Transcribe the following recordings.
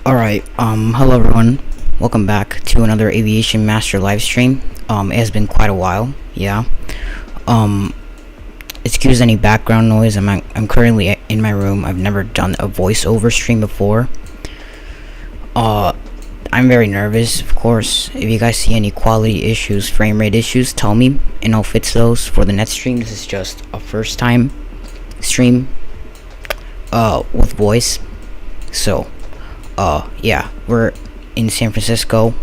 Alright, hello everyone. Welcome back to another Aviation Master live stream. It has been quite a while, yeah. Excuse any background noise. I'm currently in my room. I've never done a voiceover stream before. I'm very nervous, of course. If you guys see any quality issues, frame rate issues, tell me, and I'll fix those for the next stream. This is just a first time stream, with voice. So, yeah, we're in San Francisco.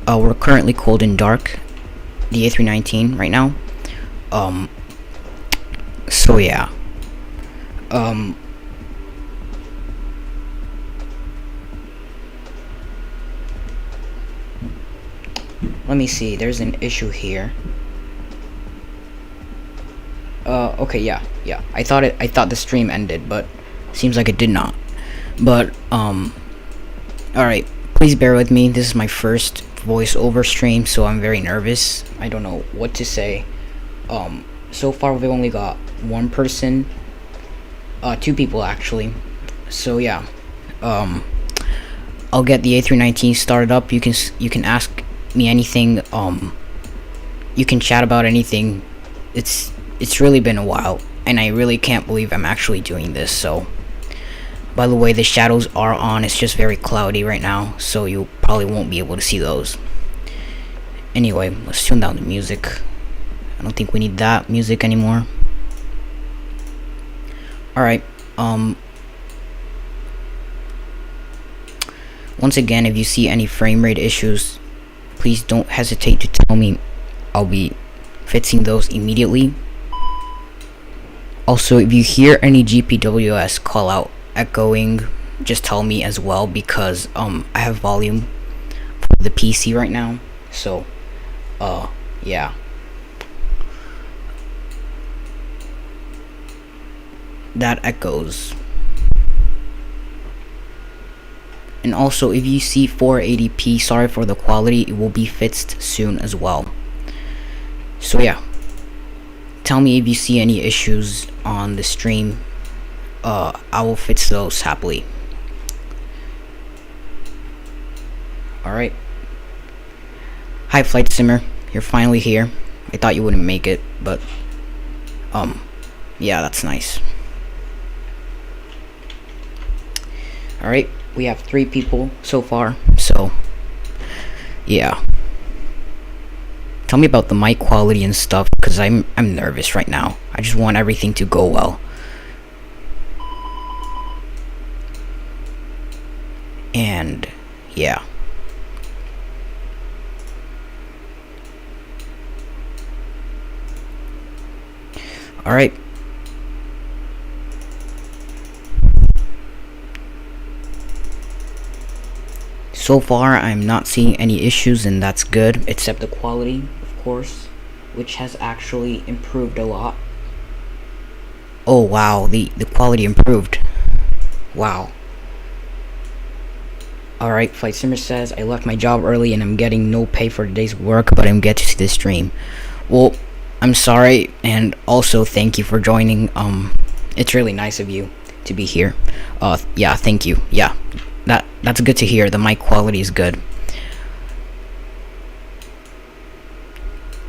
We're currently cold and dark, the A319 right now. So yeah. Let me see, there's an issue here. Okay, yeah. I thought the stream ended, but seems like it did not. But, alright, please bear with me. This is my first voiceover stream, so I'm very nervous. I don't know what to say. So far we've only got one person, two people actually. So yeah, I'll get the A319 started up. You can ask me anything. You can chat about anything. It's really been a while, and I really can't believe I'm actually doing this. So, by the way, the shadows are on. It's just very cloudy right now, so you probably won't be able to see those. Anyway, let's tune down the music. I don't think we need that music anymore. Alright, once again, if you see any frame rate issues, please don't hesitate to tell me. I'll be fixing those immediately. Also, if you hear any GPWS call out echoing, just tell me as well, because I have volume for the PC right now. So yeah, that echoes. And also, if you see 480p, sorry for the quality, it will be fixed soon as well. So yeah, tell me if you see any issues on the stream. I will fix those happily. Alright. Hi, Flight Simmer. You're finally here. I thought you wouldn't make it, but yeah, that's nice. Alright, we have 3 people so far, so yeah. Tell me about the mic quality and stuff, because I'm nervous right now. I just want everything to go well. And yeah. Alright. So far, I'm not seeing any issues, and that's good, except the quality, of course, which has actually improved a lot. Oh wow, the quality improved. Wow. Alright, Flight Simmer says, I left my job early and I'm getting no pay for today's work, but I'm getting to see this stream. Well, I'm sorry, and also thank you for joining. It's really nice of you to be here. Yeah, thank you. Yeah, that's good to hear. The mic quality is good.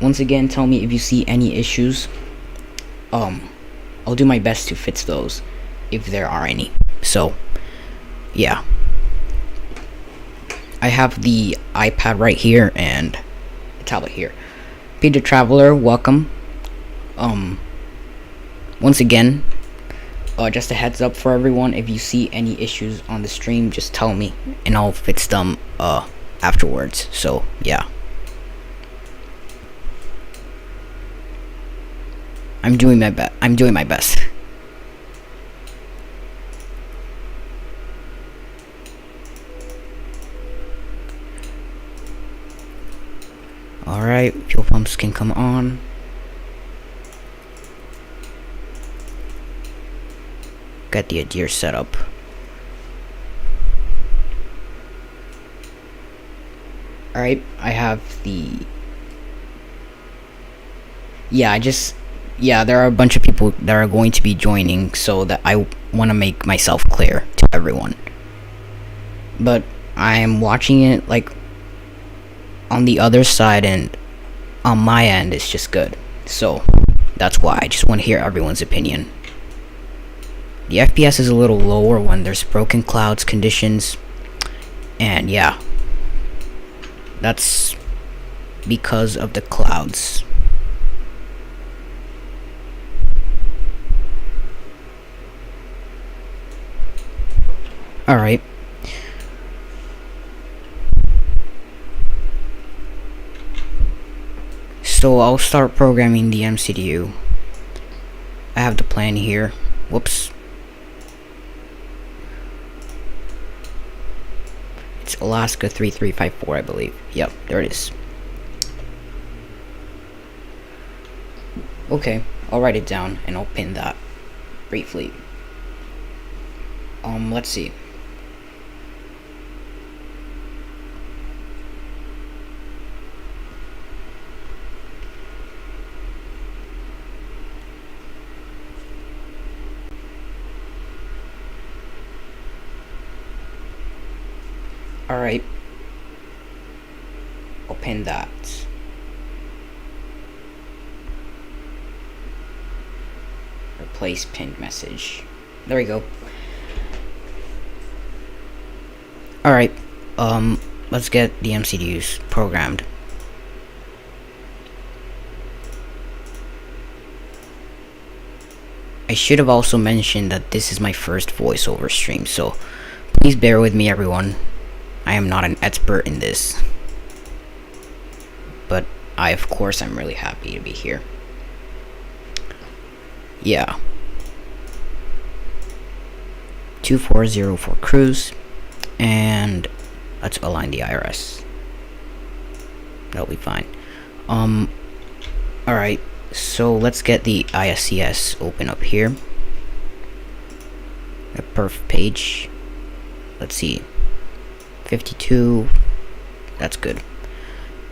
Once again, tell me if you see any issues. I'll do my best to fix those, if there are any. So, yeah. I have the iPad right here and the tablet here. Peter Traveler, welcome. Once again, just a heads up for everyone, if you see any issues on the stream, just tell me and I'll fix them afterwards. So yeah, I'm doing my best. Alright, fuel pumps can come on. Got the adhere set up. Alright, I have the... Yeah, there are a bunch of people that are going to be joining, so that I want to make myself clear to everyone. But I am watching it like on the other side, and on my end it's just good. So that's why I just want to hear everyone's opinion. The FPS is a little lower when there's broken clouds conditions, and yeah, that's because of the clouds. Alright. So I'll start programming the MCU. I have the plan here. Whoops. It's Alaska 3354, I believe. Yep, there it is. Okay, I'll write it down and I'll pin that briefly. Let's see. Alright. I'll pin that. Replace pinned message. There we go. Alright. Let's get the MCUs programmed. I should have also mentioned that this is my first voiceover stream, so please bear with me, everyone. I am not an expert in this, but of course I'm really happy to be here. Yeah. 2404 for cruise, and let's align the IRS. That'll be fine. Alright, so let's get the ISCS open up here. The perf page. Let's see. 52, that's good.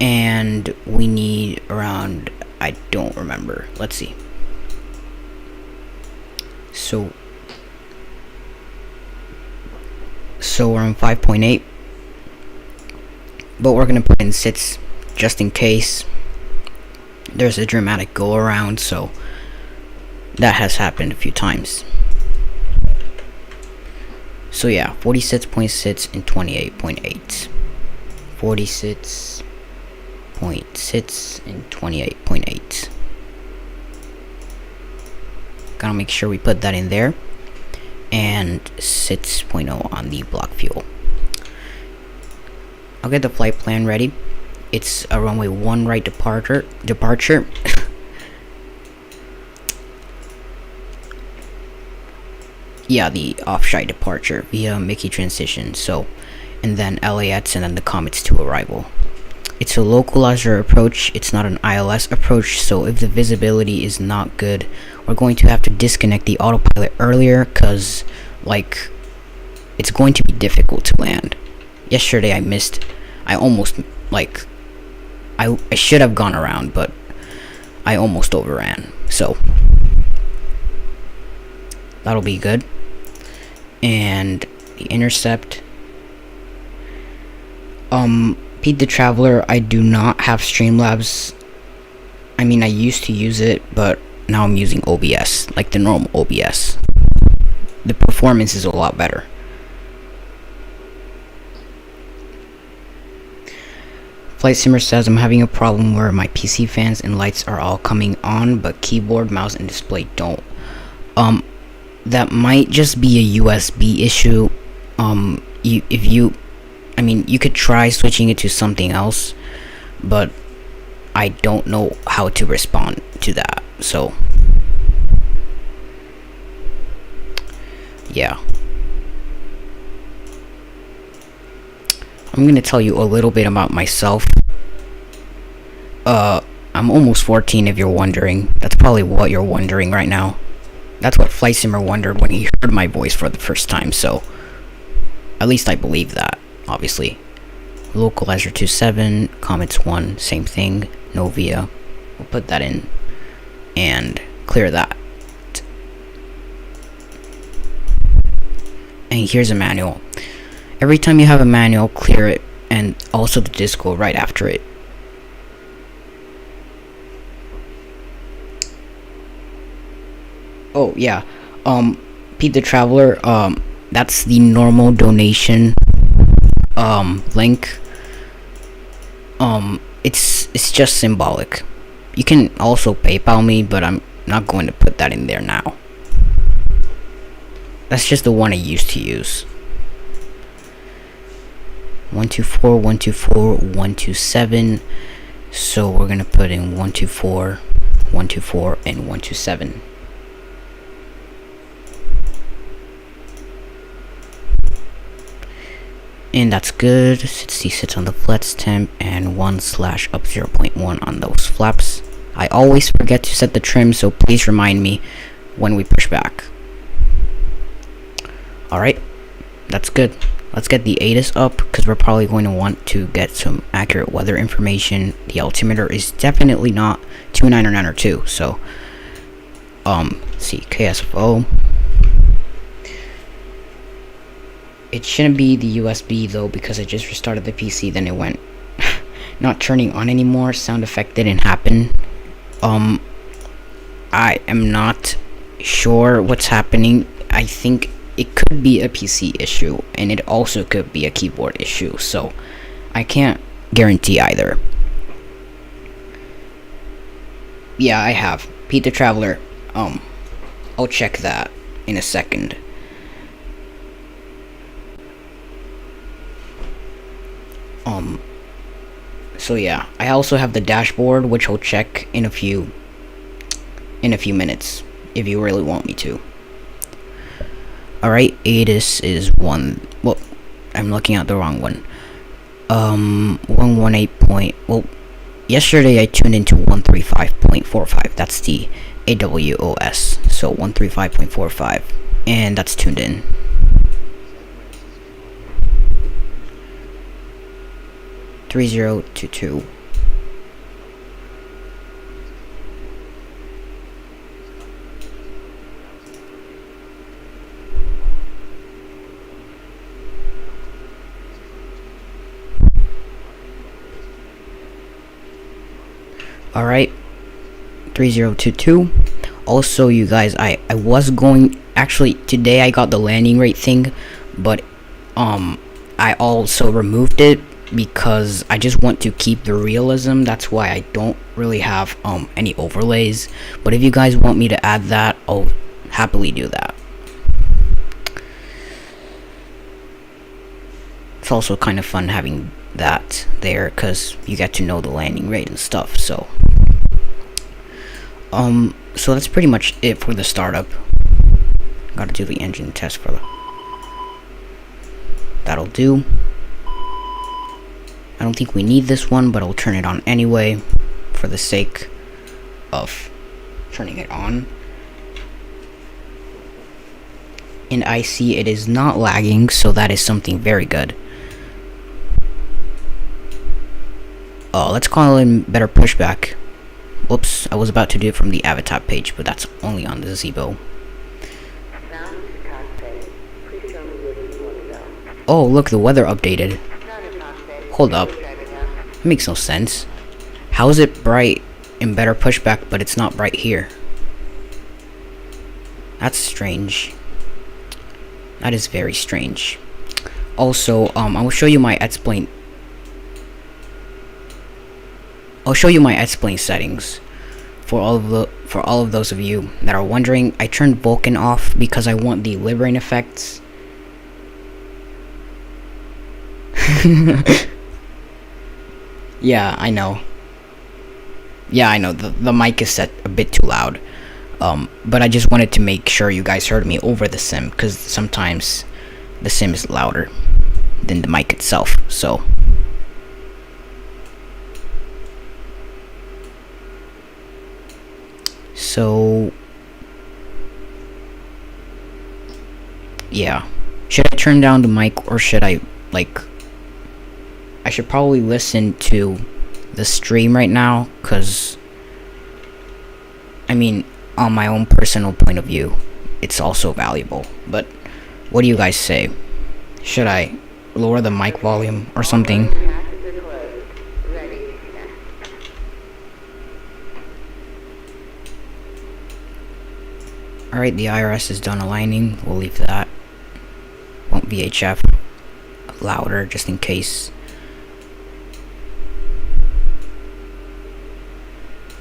And we need around, I don't remember, let's see. So we're on 5.8, but we're gonna put in 6 just in case there's a dramatic go around, so that has happened a few times. So yeah, 46.6 and 28.8. 46.6 and 28.8. Gotta make sure we put that in there. And 6.0 on the block fuel. I'll get the flight plan ready. It's a runway 1 right departure. Yeah, the offside departure via Mickey transition. So, and then LAX, and then the Comet's to arrival. It's a localizer approach, it's not an ILS approach, so if the visibility is not good, we're going to have to disconnect the autopilot earlier, because, like, it's going to be difficult to land. Yesterday I should have gone around, but I almost overran, so that'll be good. And the intercept, Pete the Traveler, I do not have Streamlabs. I mean, I used to use it, but now I'm using OBS, like the normal OBS. The performance is a lot better. Flight Simmer says, I'm having a problem where my PC fans and lights are all coming on, but keyboard, mouse, and display don't. That might just be a USB issue. You could try switching it to something else, but I don't know how to respond to that, so yeah. I'm gonna tell you a little bit about myself. I'm almost 14, if you're wondering. That's probably what you're wondering right now. That's what Flight Simmer wondered when he heard my voice for the first time, so at least I believe that, obviously. Localizer 27, Comets 1, same thing, Novia. We'll put that in and clear that. And here's a manual. Every time you have a manual, clear it, and also the disk will right after it. Oh yeah, Pete the Traveler, that's the normal donation link. It's just symbolic. You can also PayPal me, but I'm not going to put that in there now. That's just the one I used to use. 124, 124, 127. So we're gonna put in 124, 124, and 127. And that's good. 66 on the flex temp and 1/up 0.1 on those flaps. I always forget to set the trim, so please remind me when we push back. Alright, that's good. Let's get the ATIS up, because we're probably going to want to get some accurate weather information. The altimeter is definitely not 29 or 9 or 2, so let's see, KSFO. It shouldn't be the USB though, because I just restarted the PC, then it went not turning on anymore. Sound effect didn't happen. I am not sure what's happening. I think it could be a PC issue, and it also could be a keyboard issue, so I can't guarantee either. Yeah, I have. Pete the Traveler, I'll check that in a second. So yeah, I also have the dashboard, which I'll check in a few minutes, if you really want me to. Alright, ATIS is one. Well, I'm looking at the wrong one. 118. Well, yesterday I tuned into 135.45. That's the AWOS. So 135.45, and that's tuned in. (3022). Alright, 3022. Also, you guys, I was going, actually today I got the landing rate thing, but I also removed it because I just want to keep the realism. That's why I don't really have any overlays, but if you guys want me to add that, I'll happily do that. It's also kind of fun having that there, because you get to know the landing rate and stuff. So so that's pretty much it for the startup. Gotta do the engine test for the, that'll do. I don't think we need this one, but I'll turn it on anyway for the sake of turning it on. And I see it is not lagging, so that is something very good. Let's call in better pushback. Whoops, I was about to do it from the avatar page, but that's only on the Zebo. Oh, look, the weather updated. Hold up. That makes no sense. How is it bright in better pushback, but it's not bright here? That's strange. That is very strange. Also, I will show you my Explain. I'll show you my Explain settings for all of those of you that are wondering. I turned Vulkan off because I want the liberating effects. Yeah, I know. Yeah, I know. The mic is set a bit too loud. But I just wanted to make sure you guys heard me over the sim, because sometimes the sim is louder than the mic itself. So yeah, should I turn down the mic, or should I, like, I should probably listen to the stream right now, because I mean, on my own personal point of view, it's also valuable. But what do you guys say? Should I lower the mic volume or something. Alright, the IRS is done aligning. We'll leave that. Won't VHF louder just in case.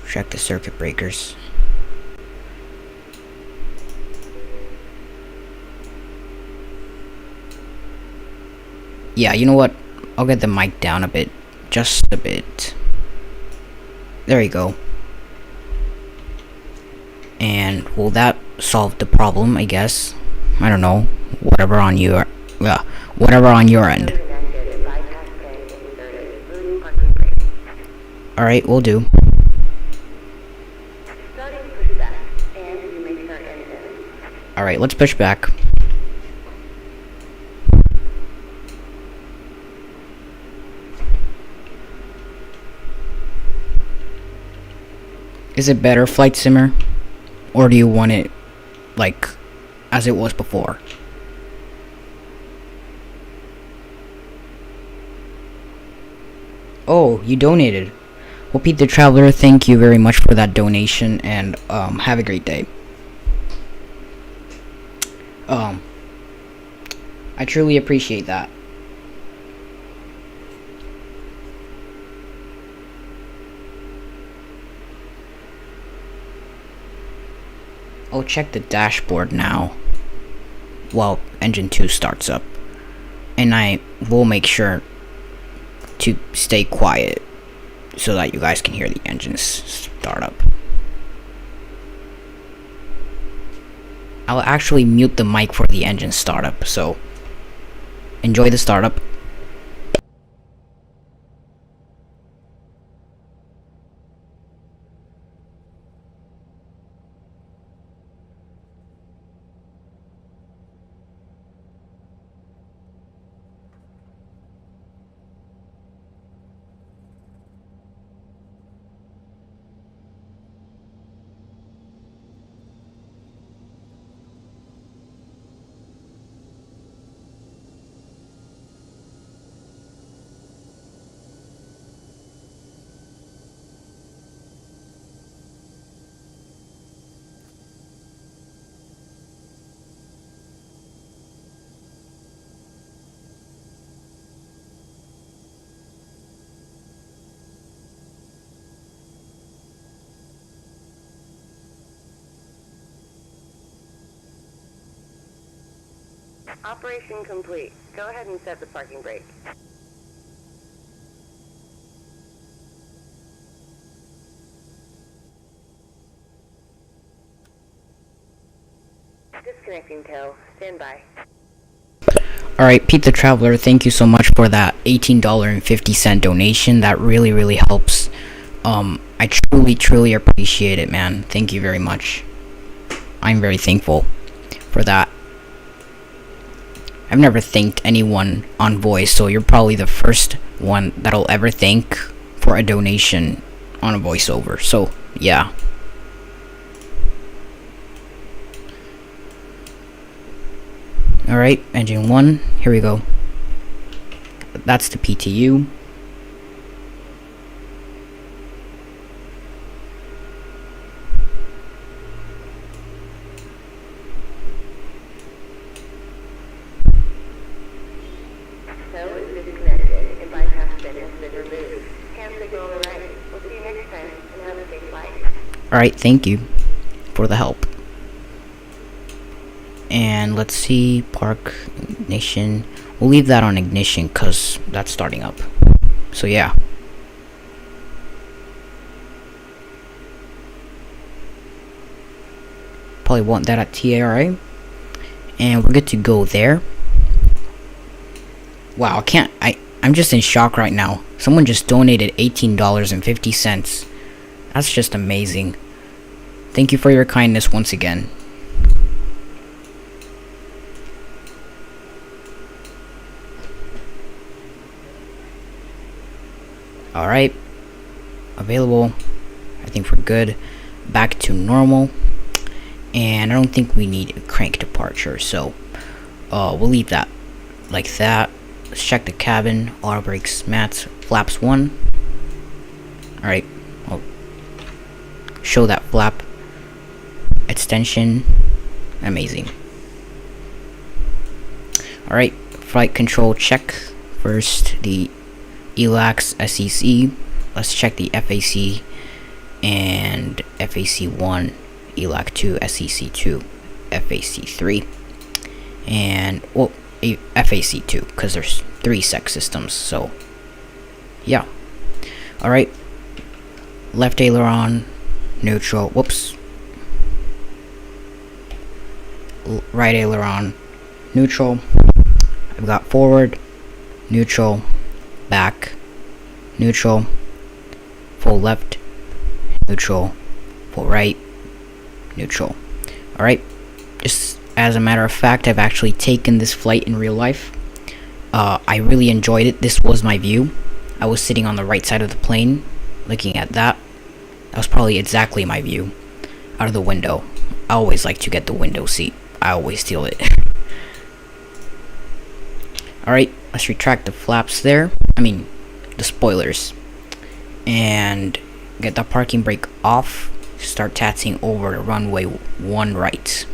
Check the circuit breakers. Yeah, you know what? I'll get the mic down a bit. Just a bit. There you go. And will that solve the problem, I guess? I don't know. Whatever on your end. Alright, we'll do. Alright, let's push back. Is it better, Flight Simmer? Or do you want it like as it was before? Oh, you donated. Well, Pete the Traveler, thank you very much for that donation, and have a great day. I truly appreciate that. I'll check the dashboard now while engine 2 starts up, and I will make sure to stay quiet so that you guys can hear the engines start up. I'll actually mute the mic for the engine startup, so enjoy the startup. Operation complete. Go ahead and set the parking brake. Disconnecting tow. Stand by. Alright, Pete the Traveler, thank you so much for that $18.50 donation. That really helps. I truly appreciate it, man. Thank you very much. I'm very thankful for that. I've never thanked anyone on voice, so you're probably the first one that I'll ever thank for a donation on a voiceover. So, yeah. Alright, engine 1, here we go. That's the PTU. Alright, thank you for the help. And let's see, park, ignition. We'll leave that on ignition because that's starting up. So yeah. Probably want that at TARA. And we're good to go there. Wow, I'm just in shock right now. Someone just donated $18.50. That's just amazing. Thank you for your kindness once again. Alright. Available. I think we're good. Back to normal. And I don't think we need a crank departure, so we'll leave that like that. let's check the cabin. Auto brakes, mats, flaps 1. Alright, I'll show that flap extension. Amazing. Alright, flight control check. First, the ELAX SEC. Let's check the FAC and FAC1, ELAC 2, SEC2, FAC3, and well, FAC2, because there's 3 sec systems, so yeah. Alright, left aileron, neutral, whoops, right aileron, neutral. I've got forward, neutral, back, neutral, full left, neutral, full right, neutral. Alright, just as a matter of fact, I've actually taken this flight in real life. I really enjoyed it. This was my view. I was sitting on the right side of the plane, looking at that. That was probably exactly my view out of the window. I always like to get the window seat. I always steal it. Alright, let's retract the flaps there. I mean, the spoilers. And get the parking brake off. Start taxiing over the runway 1 right.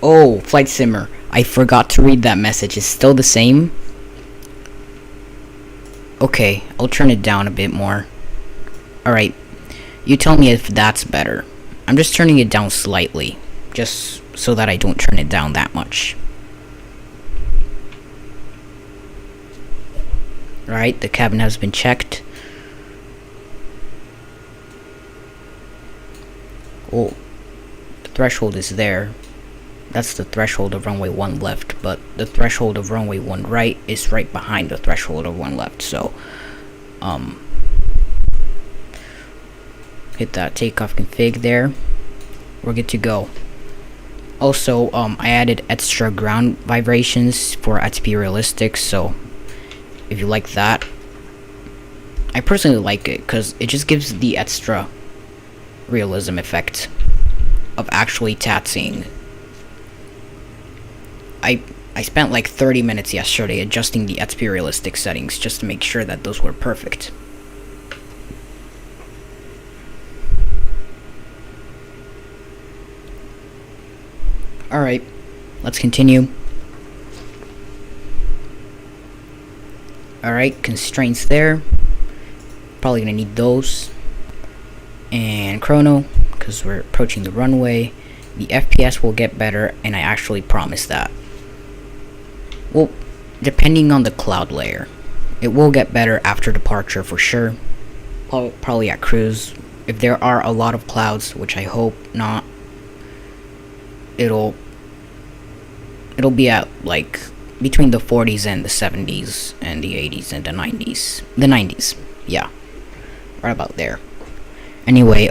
Oh, flight simmer. I forgot to read that message. It's still the same? Okay, I'll turn it down a bit more. Alright, you tell me if that's better. I'm just turning it down slightly, just so that I don't turn it down that much. Alright, the cabin has been checked. Oh, the threshold is there. That's the threshold of runway 1 left, but the threshold of runway 1 right is right behind the threshold of 1 left, so hit that takeoff config there. We're good to go. Also, I added extra ground vibrations for it to be realistic, so if you like that, I personally like it because it just gives the extra realism effect of actually taxiing. I spent like 30 minutes yesterday adjusting the XP realistic settings just to make sure that those were perfect. Alright, let's continue. Alright, constraints there. Probably gonna need those. And chrono, because we're approaching the runway. The FPS will get better, and I actually promise that. Well, depending on the cloud layer, it will get better after departure for sure. Probably at cruise. If there are a lot of clouds, which I hope not, it'll be at like between the 40s and the 70s and the 80s and the 90s. The 90s, yeah, right about there. Anyway,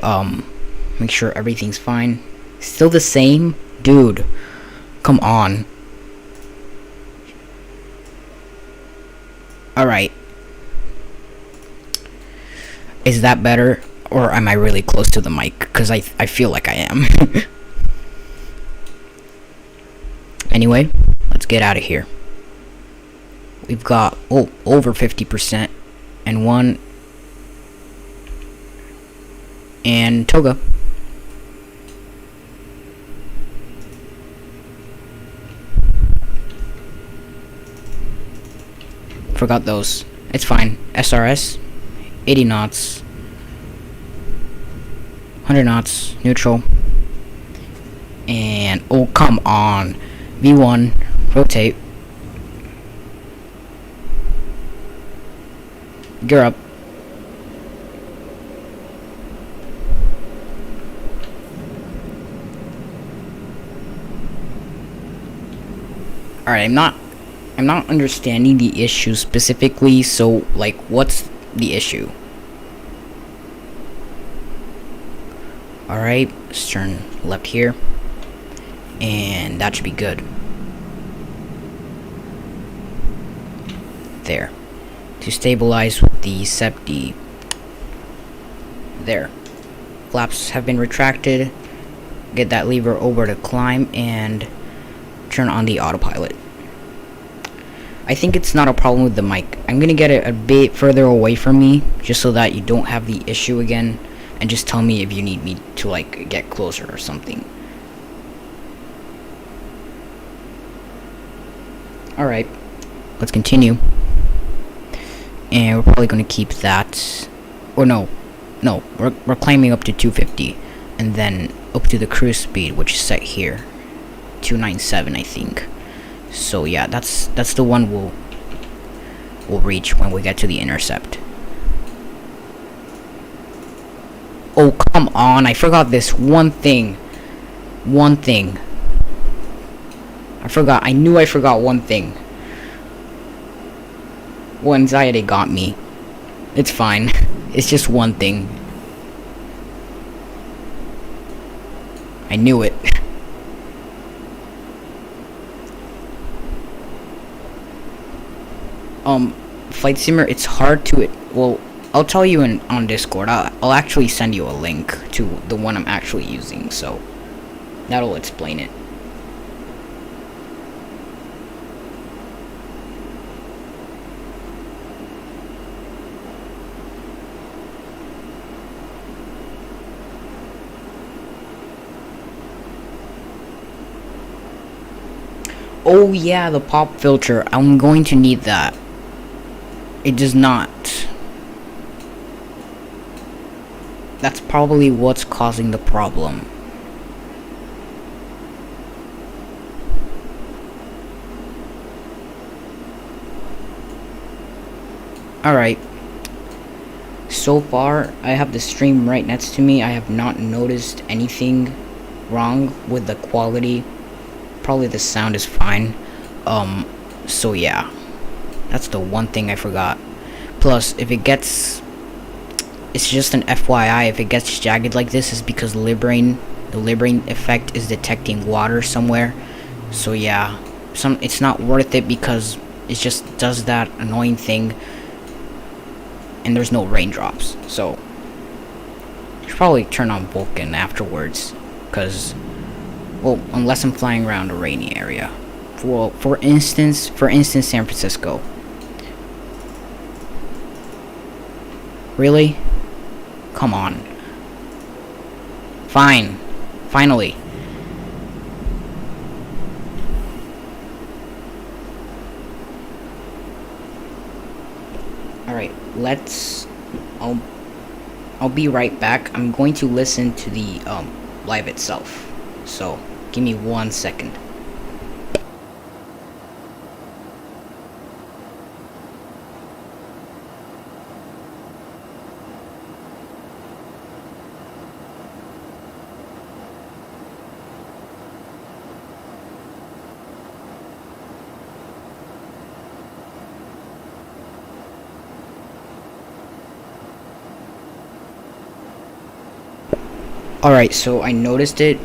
make sure everything's fine. Still the same, dude. Come on. Alright. Is that better? Or am I really close to the mic? Because I feel like I am. Anyway, let's get out of here. We've got, over 50%. And 1. And Toga. Forgot those. It's fine. SRS, 80 knots, 100 knots, neutral, and oh come on, V1, rotate, gear up, alright, I'm not understanding the issue specifically, so like what's the issue? Alright, let's turn left here, and that should be good. There. to stabilize with the SEPD. There. Flaps have been retracted. Get that lever over to climb and turn on the autopilot. I think it's not a problem with the mic. I'm gonna get it a bit further away from me just so that you don't have the issue again, and just tell me if you need me to like get closer or something. Alright, let's continue. And we're probably gonna keep that, or no, we're climbing up to 250 and then up to the cruise speed, which is set here, 297 I think. So yeah, that's the one we'll reach when we get to the intercept. Oh, come on, I forgot this one thing. I knew I forgot one thing. Well, anxiety got me. It's fine. It's just one thing. I knew it. Flight Simmer, it's hard to well, I'll tell you on Discord. I'll actually send you a link to the one I'm actually using, so that'll explain it. Oh yeah, the pop filter. I'm going to need that. It does not. That's probably what's causing the problem. Alright. So far, I have the stream right next to me. I have not noticed anything wrong with the quality. Probably the sound is fine. So yeah. That's the one thing I forgot. Plus, if it gets... It's just an FYI, if it gets jagged like this, is because the Librain effect is detecting water somewhere. So yeah, it's not worth it because it just does that annoying thing. And there's no raindrops. So, you should probably turn on Vulkan afterwards. Because, well, unless I'm flying around a rainy area. Well, for instance, San Francisco. Really? Come on. Fine. Finally. Alright, I'll be right back. I'm going to listen to the live itself. So, give me 1 second. Alright, so I noticed it.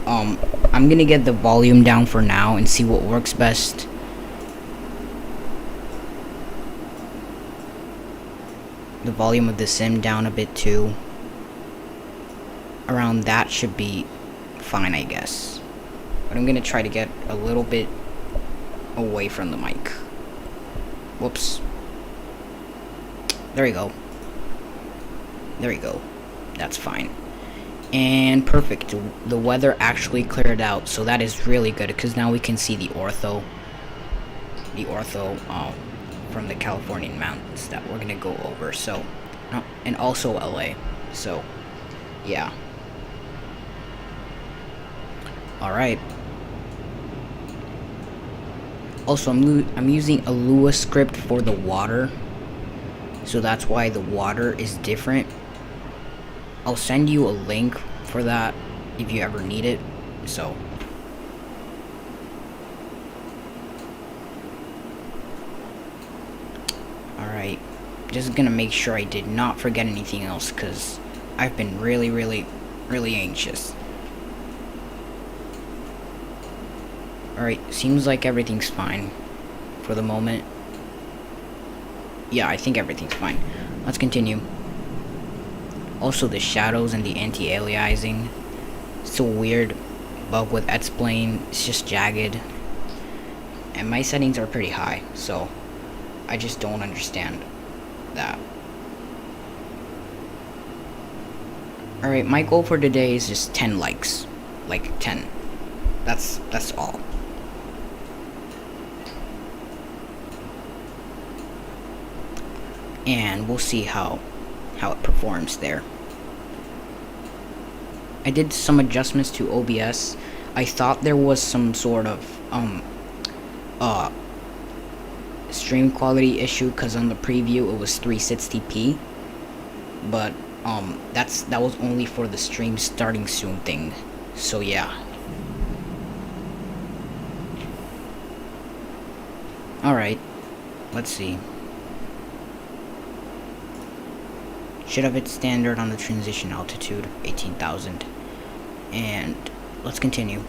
I'm gonna get the volume down for now and see what works best. The volume of the sim down a bit too. Around that should be fine, I guess. But I'm gonna try to get a little bit away from the mic. Whoops. There we go. There we go. That's fine. And perfect. The weather actually cleared out, so that is really good because now we can see the ortho from the Californian mountains that we're gonna go over. So, and also LA. So, yeah. All right. Also, I'm using a Lua script for the water, so that's why the water is different. I'll send you a link for that if you ever need it. So, alright, just gonna make sure I did not forget anything else because I've been really anxious. Alright, seems like everything's fine for the moment. yeah, I think everything's fine. Let's continue. Also, the shadows and the anti-aliasing, it's a weird bug with X-Plane. It's just jagged, and my settings are pretty high, so I just don't understand that. Alright, my goal for today is just 10 likes. Like 10. That's all. And we'll see how it performs there. I did some adjustments to OBS. I thought there was some sort of stream quality issue because on the preview it was 360p, but that was only for the stream starting soon thing. So yeah. Alright, let's see. Should have it standard on the transition altitude, 18,000. And let's continue.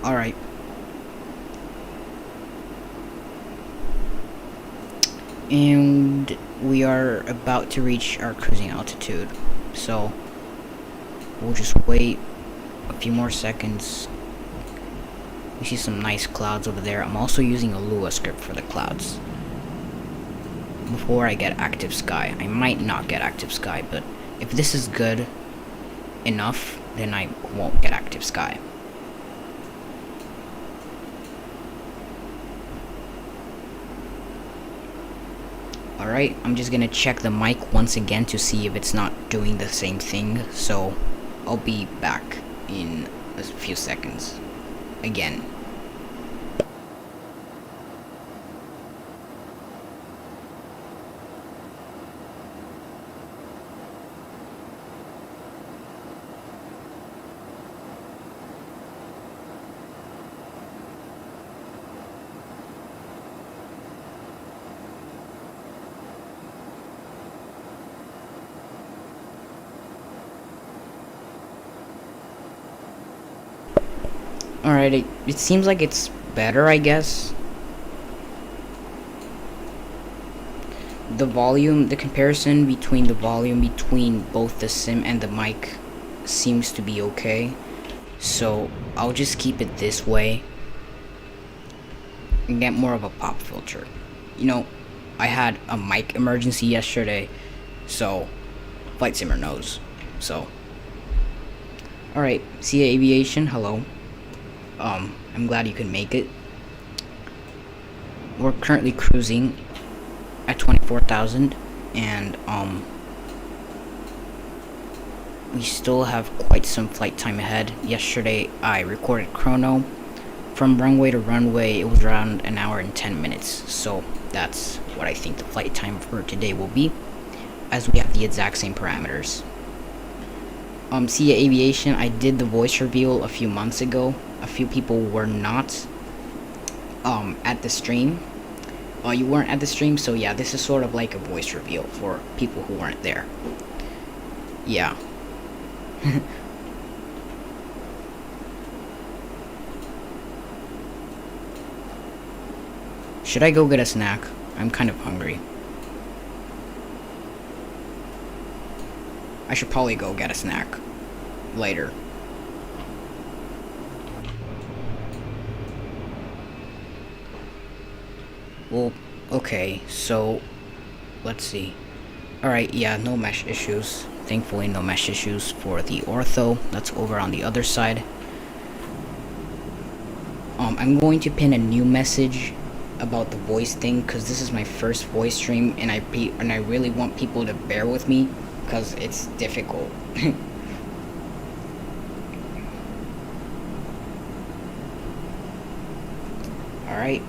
Alright. And we are about to reach our cruising altitude. So we'll just wait a few more seconds. We see some nice clouds over there. I'm also using a Lua script for the clouds. Before I get active sky. I might not get active sky, but if this is good enough, then I won't get active sky. Alright, I'm just gonna check the mic once again to see if it's not doing the same thing, so I'll be back in a few seconds again. Alright, it seems like it's better, I guess. The comparison between the volume between both the sim and the mic seems to be okay. So I'll just keep it this way and get more of a pop filter. You know, I had a mic emergency yesterday, so Flight Simmer knows. So, alright, CA Aviation, hello. I'm glad you can make it. We're currently cruising at 24,000, and we still have quite some flight time ahead. Yesterday I recorded chrono. From runway to runway it was around an hour and 10 minutes, so that's what I think the flight time for today will be, as we have the exact same parameters. CA Aviation, I did the voice reveal a few months ago. A few people were not at the stream. You weren't at the stream, so yeah, this is sort of like a voice reveal for people who weren't there. Yeah. Should I go get a snack? I'm kind of hungry. I should probably go get a snack later. Well, okay, so let's see. Alright, yeah, no mesh issues. Thankfully, no mesh issues for the ortho. That's over on the other side. I'm going to pin a new message about the voice thing, because this is my first voice stream, and I really want people to bear with me, because it's difficult. Alright.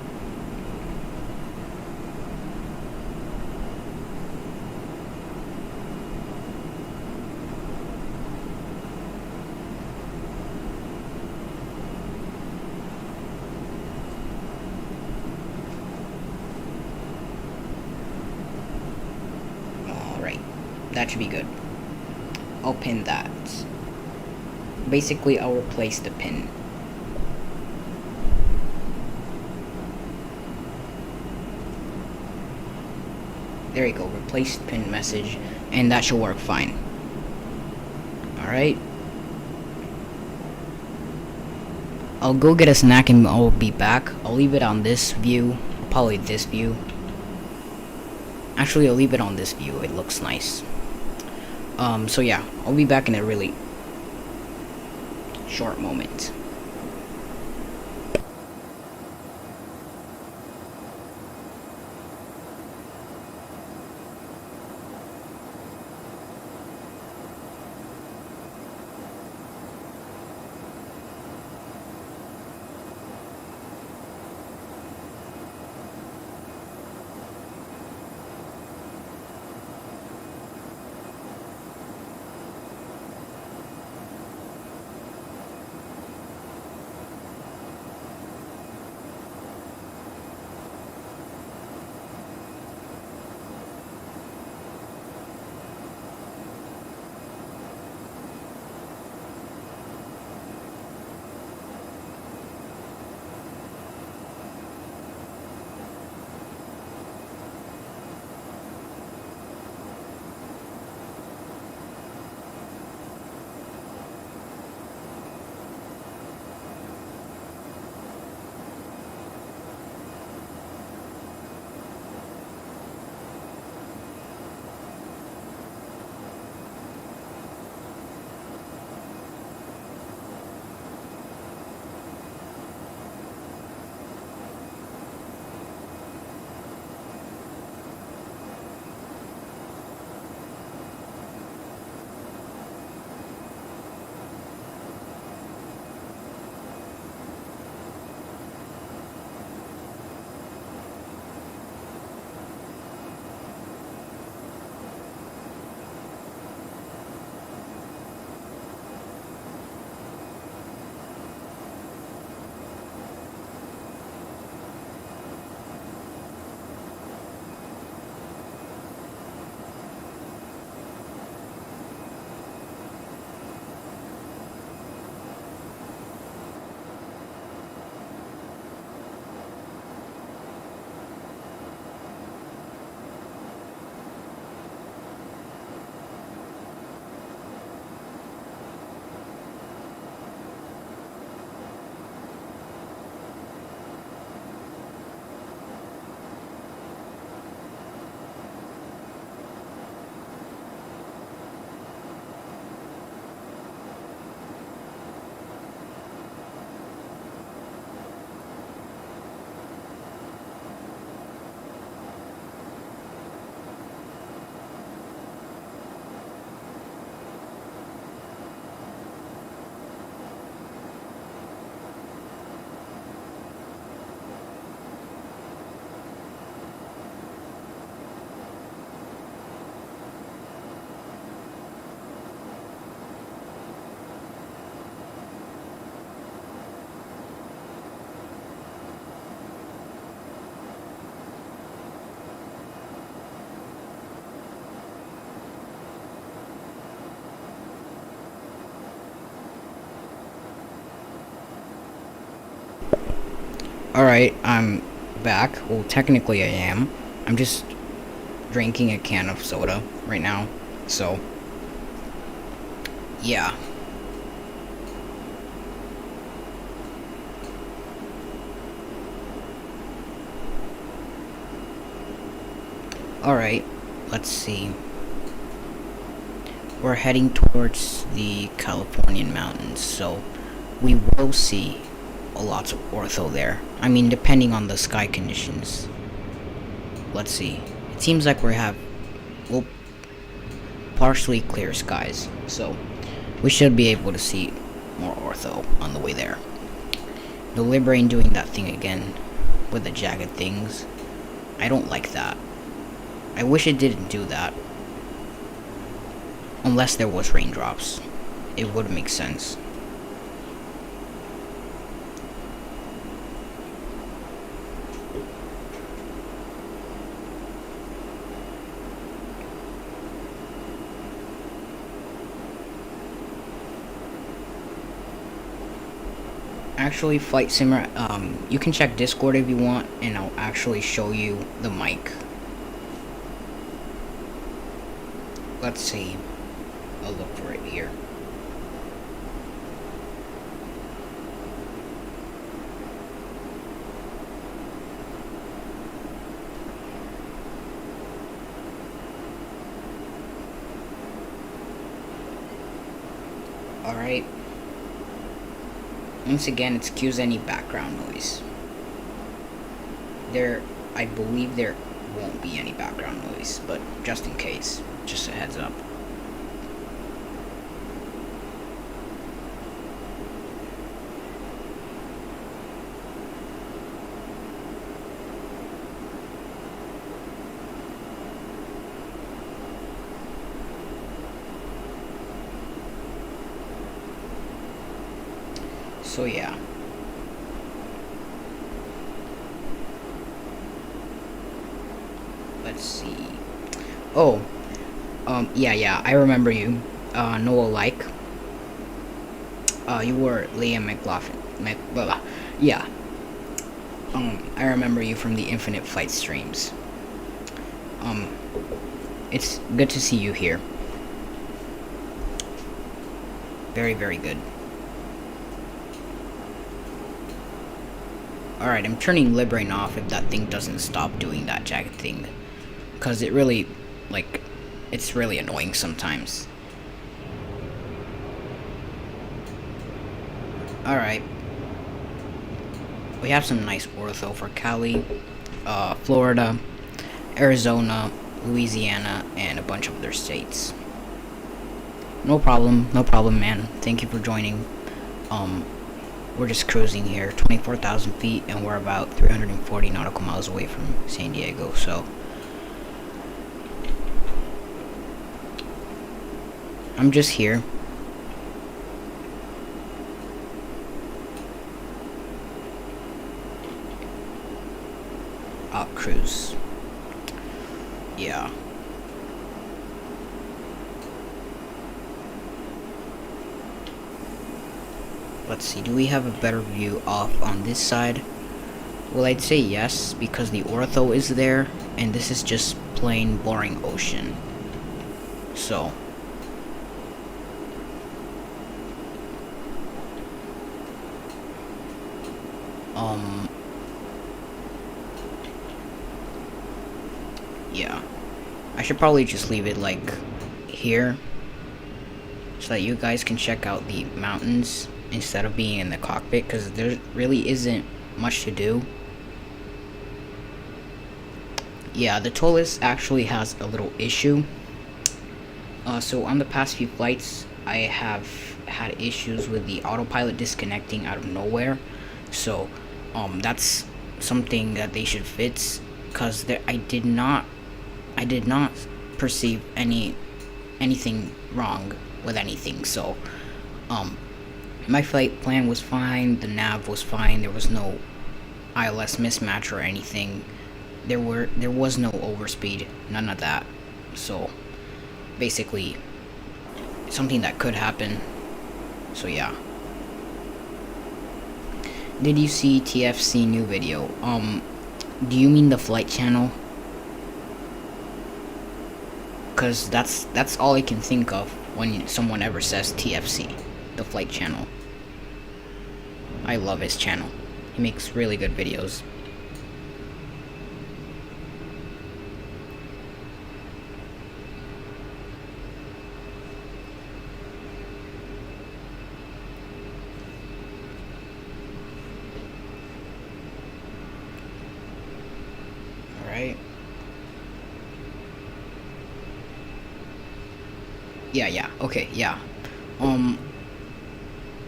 That should be good. I'll pin that. Basically, I'll replace the pin. There you go, replace pin message, and that should work fine. Alright. I'll go get a snack and I'll be back. I'll leave it on this view, probably this view. Actually, I'll leave it on this view, it looks nice. So yeah, I'll be back in a really short moment. Alright, I'm back. Well, technically I am. I'm just drinking a can of soda right now. So, yeah. Alright, let's see. We're heading towards the Californian mountains, so we will see a lot of ortho there. I mean, depending on the sky conditions. Let's see. It seems like well, partially clear skies, so we should be able to see more ortho on the way there. The Librain doing that thing again with the jagged things. I don't like that. I wish it didn't do that. Unless there was raindrops. It would make sense. Actually, Flight Simmer, you can check Discord if you want, and I'll actually show you the mic. Let's see. I'll look for it here. Alright. Once again, excuse any background noise. I believe there won't be any background noise, but just in case, just a heads up. So yeah. Let's see. Oh, yeah, I remember you. Noah Like. You were Liam McLaughlin. Yeah. I remember you from the Infinite Flight streams. It's good to see you here. Very, very good. Alright, I'm turning Liberain off if that thing doesn't stop doing that jagged thing. Because it really, like, it's really annoying sometimes. Alright. We have some nice ortho for Cali, Florida, Arizona, Louisiana, and a bunch of other states. No problem, man. Thank you for joining. We're just cruising here, 24,000 feet, and we're about 340 nautical miles away from San Diego, so I'm just here. Cruise. Yeah. Let's see, do we have a better view off on this side? Well, I'd say yes, because the ortho is there, and this is just plain boring ocean. So yeah, I should probably just leave it like here so that you guys can check out the mountains instead of being in the cockpit, because there really isn't much to do. Yeah, the Toliss actually has a little issue. So on the past few flights, I have had issues with the autopilot disconnecting out of nowhere. So that's something that they should fix, because I did not perceive anything wrong with anything. So my flight plan was fine, the nav was fine, there was no ILS mismatch or anything. There was no overspeed, none of that. So basically something that could happen. So yeah. Did you see TFC new video? Do you mean the flight channel? Cause that's all I can think of when someone ever says TFC, the flight channel. I love his channel. He makes really good videos. Alright. Yeah, okay, yeah.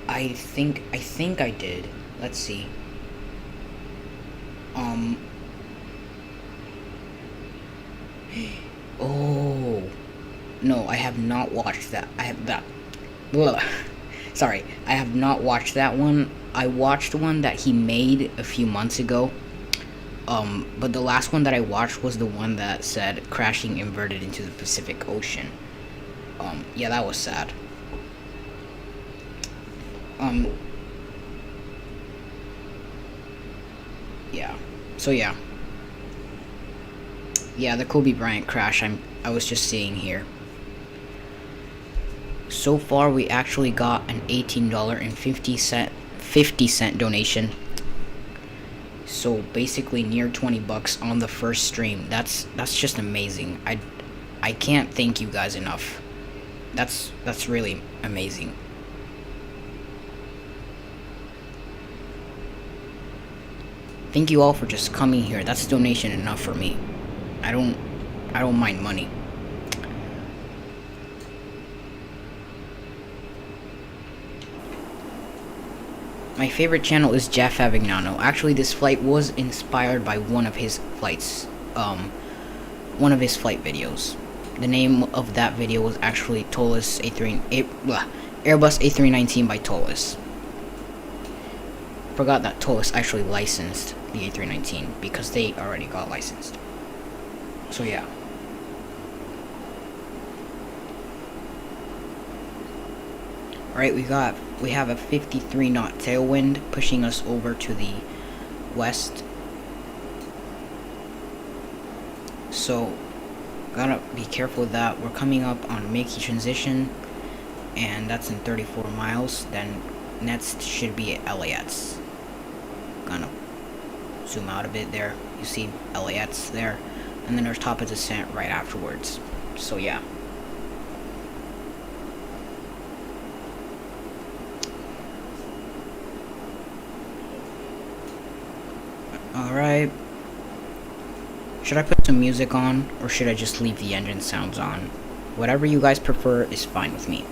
I think I did. Let's see. Oh. No, I have not watched that. I have that. Ugh. Sorry, I have not watched that one. I watched one that he made a few months ago. But the last one that I watched was the one that said crashing inverted into the Pacific Ocean. Yeah, that was sad. Yeah. So yeah. Yeah, the Kobe Bryant crash I was just seeing here. So far, we actually got an $18.50 donation. So basically, near 20 bucks on the first stream. That's just amazing. I can't thank you guys enough. That's really amazing. Thank you all for just coming here. That's donation enough for me. I don't mind money. My favorite channel is Jeff Avignano. Actually, this flight was inspired by one of his flights. One of his flight videos. The name of that video was actually Toliss Airbus A319 by Toliss. Forgot that Toliss actually licensed the A319 because they already got licensed. So yeah. Alright, we have a 53 knot tailwind pushing us over to the west. So gotta be careful with that. We're coming up on Makey transition, and that's in 34 miles. Then next should be LAX. Gonna zoom out a bit there. You see LAX there, and then there's top of descent right afterwards. So yeah. Alright. Should I put some music on, or should I just leave the engine sounds on? Whatever you guys prefer is fine with me.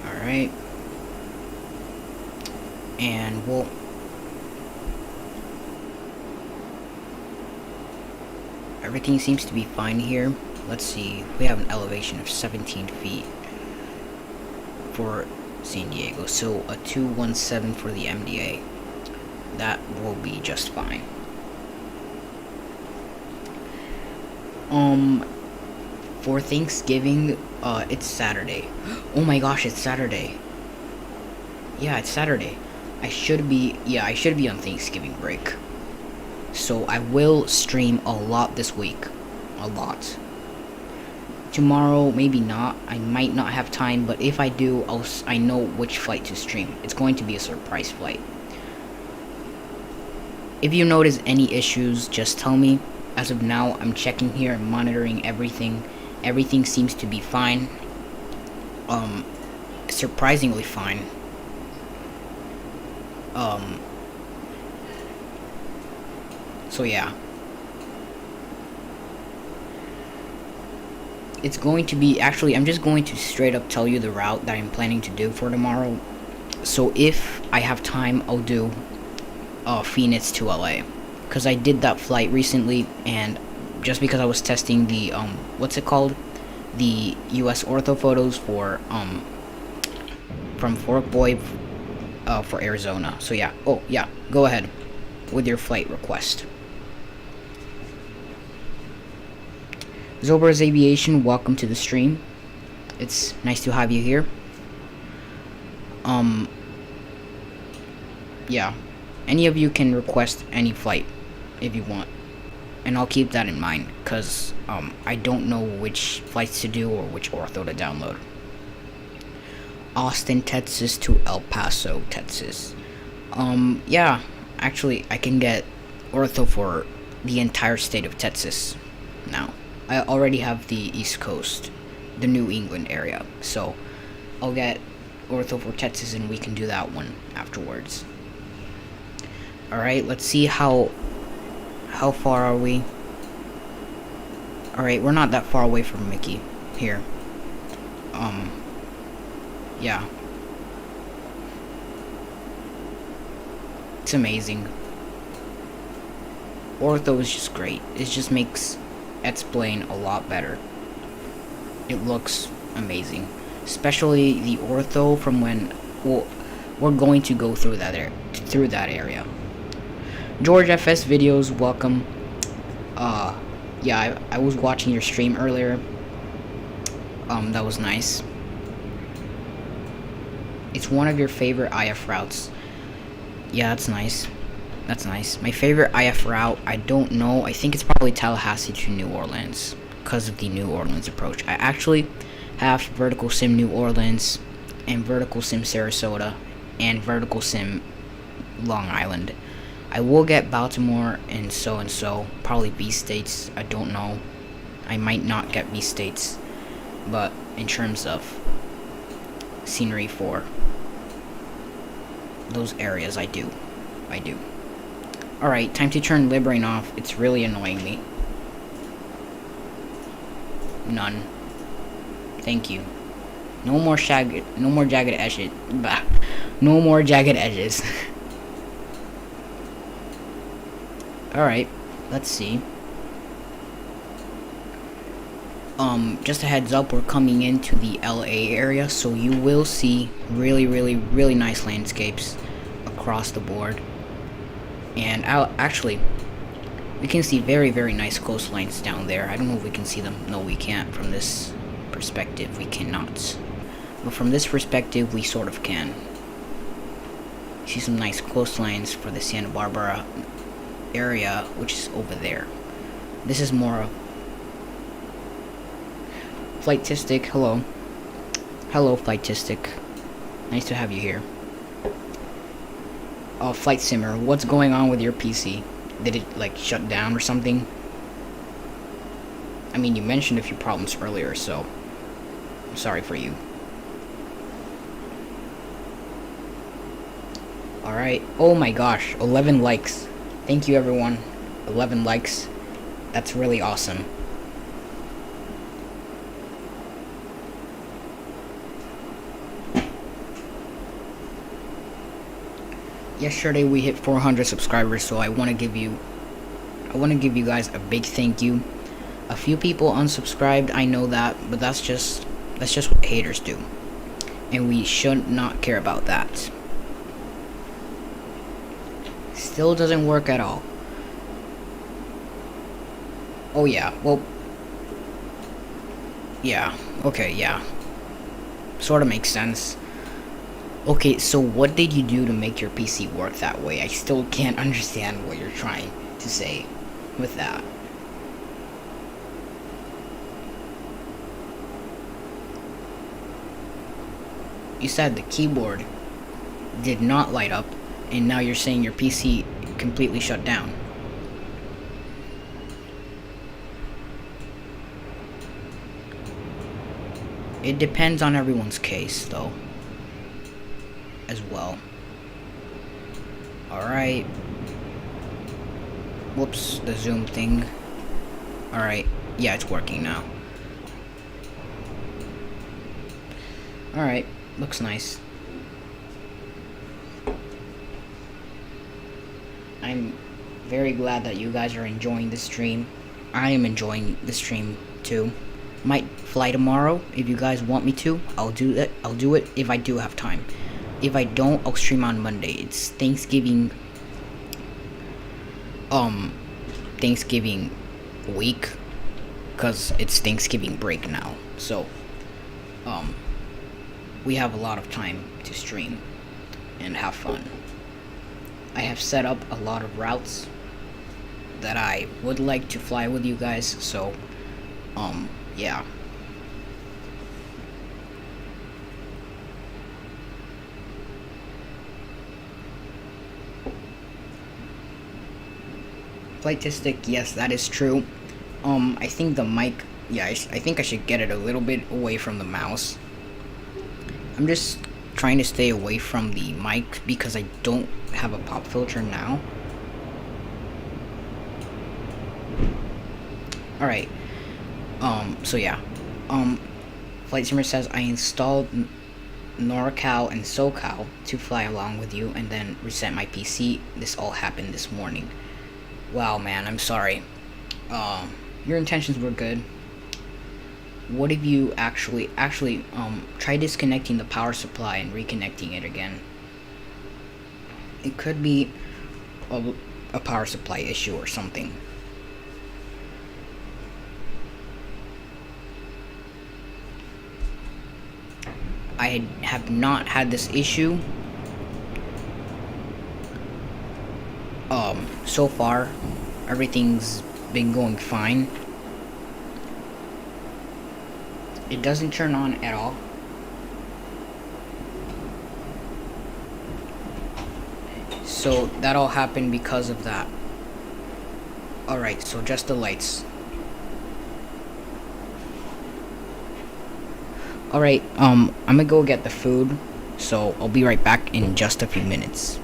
Alright. And we'll everything seems to be fine here. Let's see, we have an elevation of 17 feet for San Diego, so a 217 for the MDA. That will be just fine. For Thanksgiving, it's Saturday. Oh my gosh, it's Saturday. Yeah, it's Saturday. I should be on Thanksgiving break. So I will stream a lot this week. A lot. Tomorrow, maybe not. I might not have time, but if I do, I know which flight to stream. It's going to be a surprise flight. If you notice any issues, just tell me. As of now, I'm checking here and monitoring everything. Everything seems to be fine. Surprisingly fine. So yeah. It's going to be, actually, I'm just going to straight up tell you the route that I'm planning to do for tomorrow. So if I have time, I'll do Phoenix to LA. Because I did that flight recently, and just because I was testing the, what's it called? The US ortho photos for, from Fork Boy, for Arizona. So yeah. Oh, yeah. Go ahead with your flight request. Zobra's Aviation, welcome to the stream. It's nice to have you here. Yeah. Any of you can request any flight if you want. And I'll keep that in mind, because I don't know which flights to do or which ortho to download. Austin, Texas to El Paso, Texas. Yeah, actually, I can get ortho for the entire state of Texas now. I already have the East Coast, the New England area, so I'll get ortho for Texas and we can do that one afterwards. Alright, let's see how far are we? Alright, we're not that far away from Mickey here. Yeah. It's amazing. Ortho is just great. It just makes X-Plane a lot better. It looks amazing. Especially the ortho from when, well, we're going to go through that area. George FS videos, welcome. Yeah, I was watching your stream earlier. That was nice. It's one of your favorite IF routes. Yeah, that's nice. That's nice. My favorite IF route, I don't know. I think it's probably Tallahassee to New Orleans because of the New Orleans approach. I actually have Vertical Sim New Orleans and Vertical Sim Sarasota and Vertical Sim Long Island. I will get Baltimore and so, probably B states. I don't know. I might not get B states, but in terms of scenery for those areas, I do. Alright, time to turn Liberain off. It's really annoying me. None. Thank you. No more jagged edges. Bah. No more jagged edges. Alright, let's see. Just a heads up, we're coming into the LA area, so you will see really nice landscapes across the board. And actually, we can see very nice coastlines down there. I don't know if we can see them. No, we can't. From this perspective, we cannot. But from this perspective, we sort of can. See some nice coastlines for the Santa Barbara area, which is over there. This is more of Flightistic. Hello, Flightistic. Nice to have you here. Oh, Flight Simmer, what's going on with your PC? Did it like shut down or something? I mean, you mentioned a few problems earlier, so I'm sorry for you. Alright. Oh my gosh, 11 likes. Thank you, everyone. 11 likes. That's really awesome. Yesterday we hit 400 subscribers, so I want to give you guys a big thank you. A few people unsubscribed, I know that, but that's just what haters do, and we should not care about that. Still doesn't work at all. Oh yeah, well, yeah, okay, yeah, sort of makes sense. Okay, so what did you do to make your PC work that way? I still can't understand what you're trying to say with that. You said the keyboard did not light up, and now you're saying your PC completely shut down. It depends on everyone's case, though, as well. Alright. Whoops, the zoom thing. Alright, yeah, it's working now. Alright, looks nice. I'm very glad that you guys are enjoying the stream. I am enjoying the stream too. Might fly tomorrow if you guys want me to. I'll do it. I'll do it if I do have time. If I don't, I'll stream on Monday. It's Thanksgiving week, because it's Thanksgiving break now. So we have a lot of time to stream and have fun. I have set up a lot of routes that I would like to fly with you guys, so yeah. Flightistic, yes, that is true. I think the mic, yeah, I think I should get it a little bit away from the mouse. I'm just trying to stay away from the mic because I don't have a pop filter now. Alright. So yeah. Flight Simmer says, I installed NorCal and SoCal to fly along with you and then reset my PC. This all happened this morning. Wow, man, I'm sorry. Your intentions were good. What if you actually try disconnecting the power supply and reconnecting it again? It could be a power supply issue or something. I have not had this issue so far. Everything's been going fine. It doesn't turn on at all. So that all happened because of that. Alright, so just the lights. Alright, I'm gonna go get the food, so I'll be right back in just a few minutes.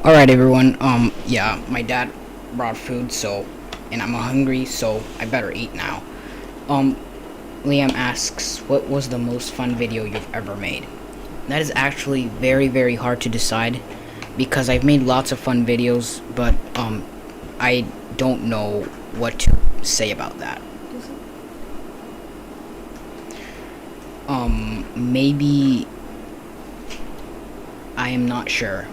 Alright everyone, yeah, my dad brought food, so, and I'm hungry, so I better eat now. Liam asks, what was the most fun video you've ever made? That is actually very, very hard to decide, because I've made lots of fun videos, but, I don't know what to say about that. Maybe, I am not sure.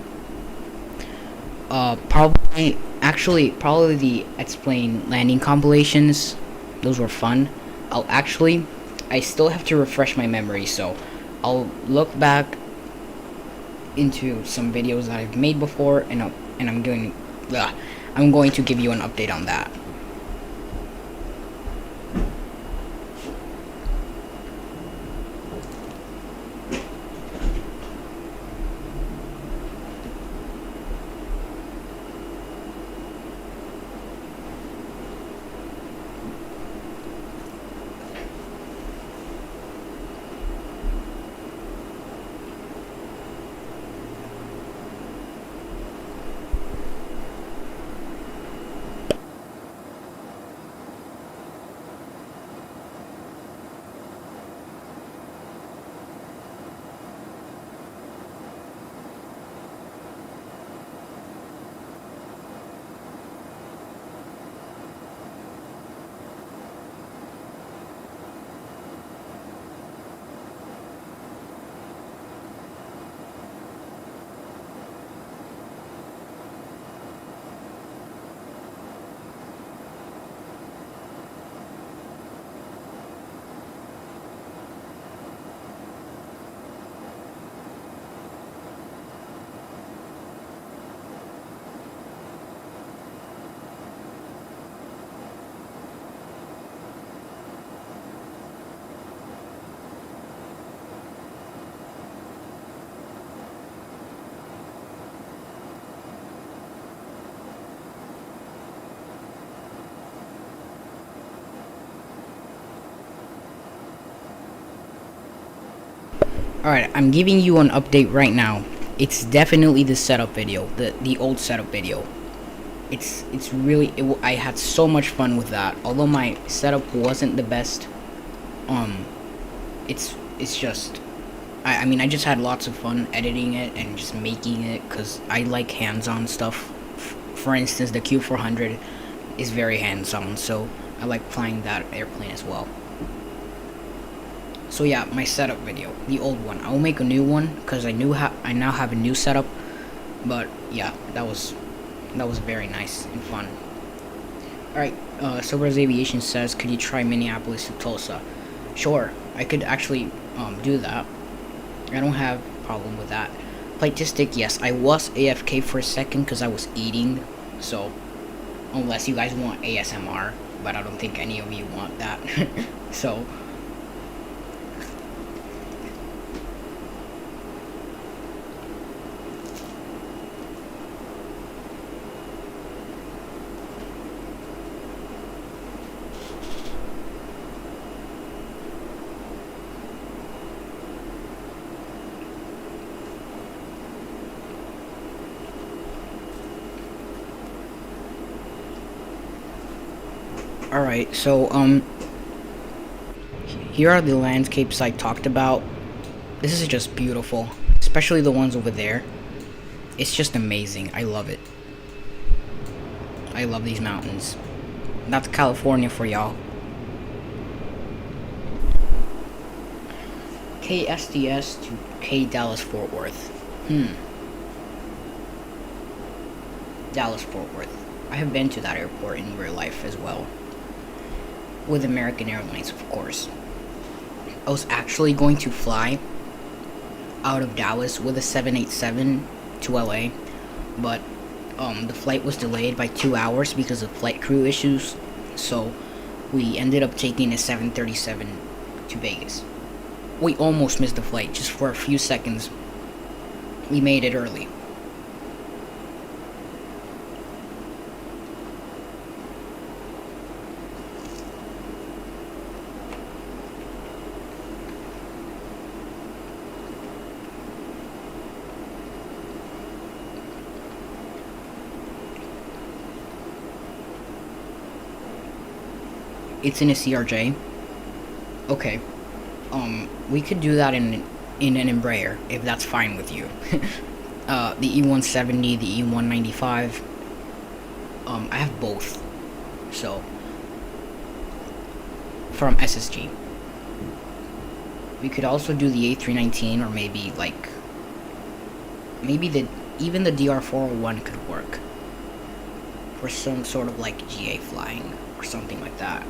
Probably the explain landing compilations. Those were fun. I still have to refresh my memory, so I'll look back into some videos that I've made before, and I'm going to give you an update on that. Alright, I'm giving you an update right now. It's definitely the setup video, the old setup video. It's really, I had so much fun with that. Although my setup wasn't the best, it's just, I mean, I just had lots of fun editing it and just making it, because I like hands-on stuff. For instance, the Q400 is very hands-on, so I like flying that airplane as well. So yeah, my setup video, the old one. I will make a new one because I now have a new setup. But yeah, that was very nice and fun. All right, Silver's Aviation says, could you try Minneapolis to Tulsa? Sure, I could actually do that. I don't have a problem with that. Flightistic, yes, I was AFK for a second because I was eating. So unless you guys want ASMR, but I don't think any of you want that. So. Alright, so, here are the landscapes I talked about. This is just beautiful, especially the ones over there. It's just amazing. I love it. I love these mountains. That's California for y'all. KSDS to K Dallas Fort Worth. Dallas Fort Worth. I have been to that airport in real life as well. With American Airlines, of course. I was actually going to fly out of Dallas with a 787 to LA, but the flight was delayed by 2 hours because of flight crew issues, so we ended up taking a 737 to Vegas. We almost missed the flight just for a few seconds. We made it early. It's in a CRJ. Okay. We could do that in an Embraer if that's fine with you. The E170, the E195. I have both. So from SSG. We could also do the A319, or maybe even the DR401 could work for some sort of like GA flying or something like that.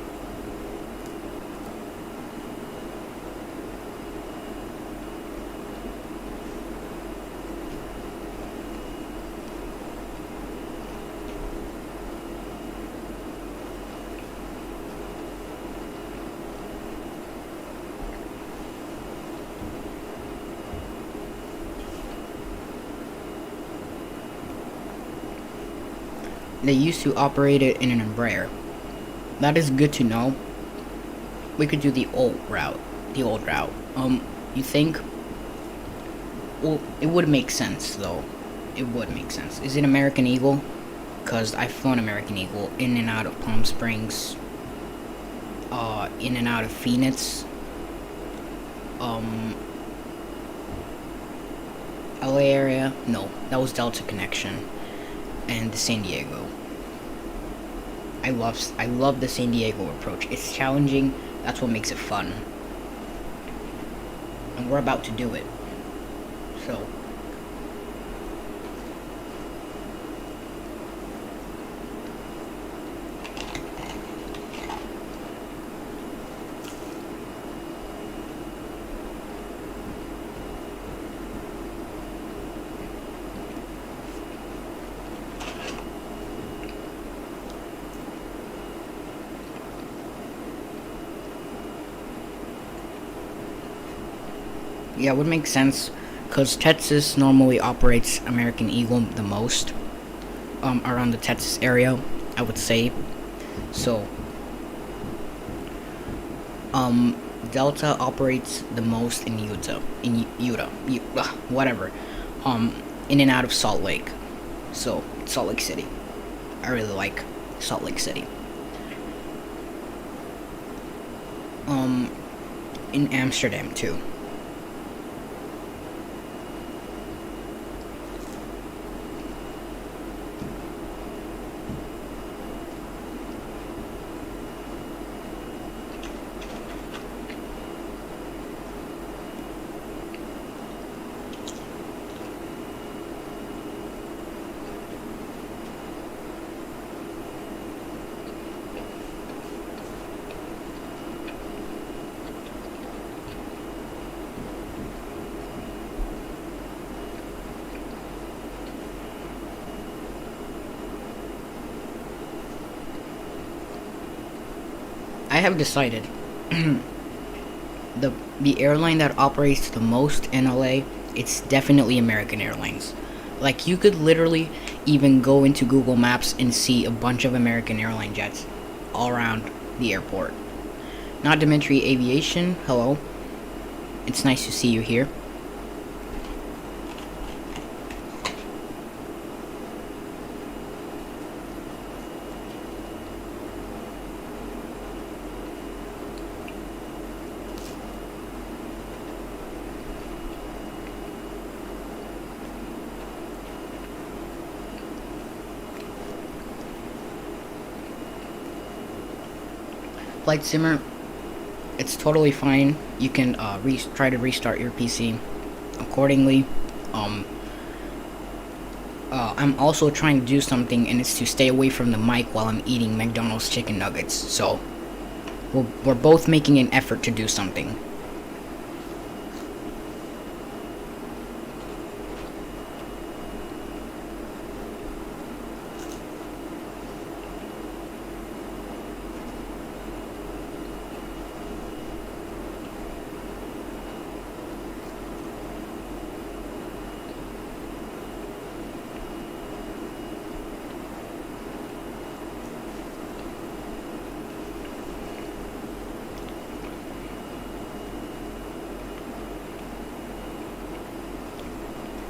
They used to operate it in an Embraer. That is good to know. We could do the old route. You think? Well, it would make sense, though. It would make sense. Is it American Eagle? Because I've flown American Eagle in and out of Palm Springs. In and out of Phoenix. LA area? No, that was Delta Connection. And the San Diego. I love the San Diego approach. It's challenging. That's what makes it fun. And we're about to do it. So yeah, it would make sense, because Texas normally operates American Eagle the most, around the Texas area, I would say. So, Delta operates the most in Utah, whatever, in and out of Salt Lake. So, Salt Lake City. I really like Salt Lake City. In Amsterdam too. I have decided the airline that operates the most in LA, it's definitely American Airlines. Like, you could literally even go into Google Maps and see a bunch of American airline jets all around the airport. Not Dimitri Aviation, hello. It's nice to see you here. Flight Simmer, it's totally fine. You can try to restart your PC accordingly. I'm also trying to do something, and it's to stay away from the mic while I'm eating McDonald's chicken nuggets. So we're both making an effort to do something.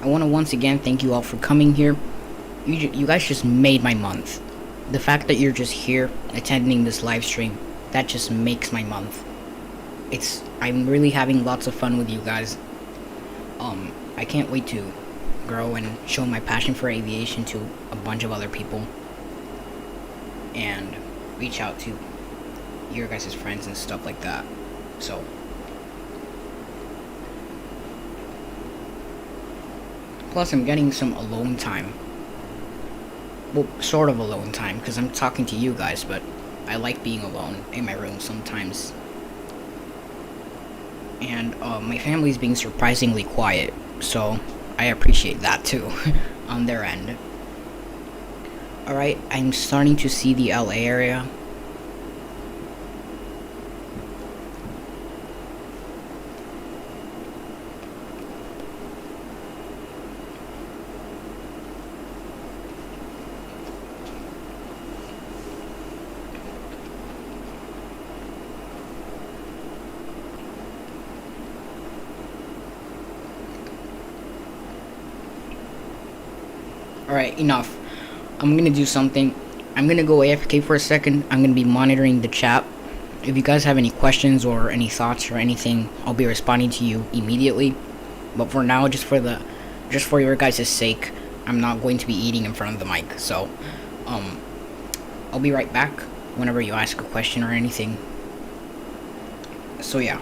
I want to once again thank you all for coming here. You guys just made my month. The fact that you're just here attending this live stream, that just makes my month. I'm really having lots of fun with you guys. I can't wait to grow and show my passion for aviation to a bunch of other people and reach out to your guys' friends and stuff like that. So plus, I'm getting some alone time. Well, sort of alone time, because I'm talking to you guys, but I like being alone in my room sometimes. And my family's being surprisingly quiet, so I appreciate that too, on their end. Alright, I'm starting to see the LA area. Alright, enough. I'm gonna do something. I'm gonna go AFK for a second. I'm gonna be monitoring the chat. If you guys have any questions or any thoughts or anything, I'll be responding to you immediately. But for now, just for your guys' sake, I'm not going to be eating in front of the mic. So, I'll be right back whenever you ask a question or anything. So yeah.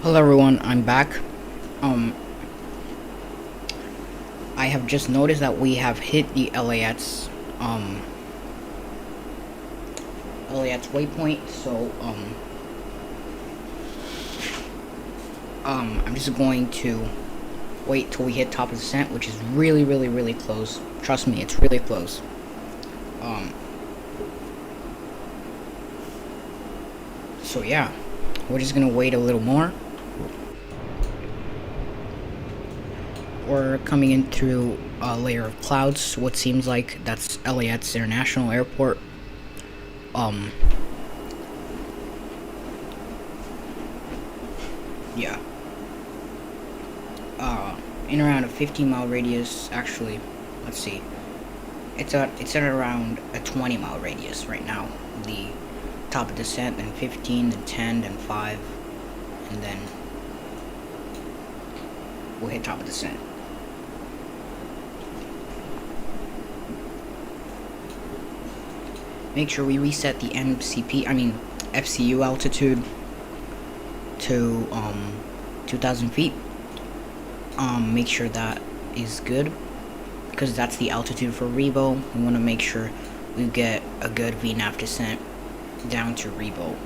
Hello everyone, I'm back. I have just noticed that we have hit the LAX waypoint, so I'm just going to wait till we hit top of descent, which is really close. Trust me, it's really close. So yeah, we're just gonna wait a little more. We're coming in through a layer of clouds. What seems like that's LAX International Airport. Yeah. In around a 15-mile radius. Actually, let's see. It's at around a 20-mile radius right now. The top of descent, then 15, then 10, then 5, and then we'll hit top of descent. Make sure we reset the FCU altitude to 2,000 feet. Make sure that is good, because that's the altitude for Revo. We want to make sure we get a good VNAV descent down to Revo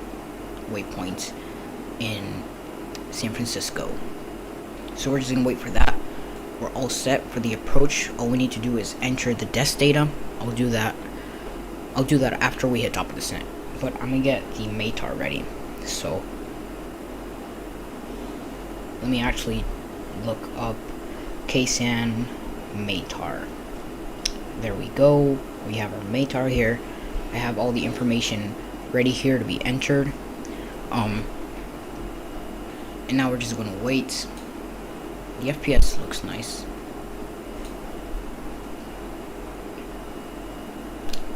waypoint in San Francisco. So we're just gonna wait for that. We're all set for the approach. All we need to do is enter the desk data. I'll do that after we hit top of descent. But I'm gonna get the METAR ready. So let me actually look up KSAN METAR. There we go. We have our METAR here. I have all the information ready here to be entered. And now we're just gonna wait. The FPS looks nice.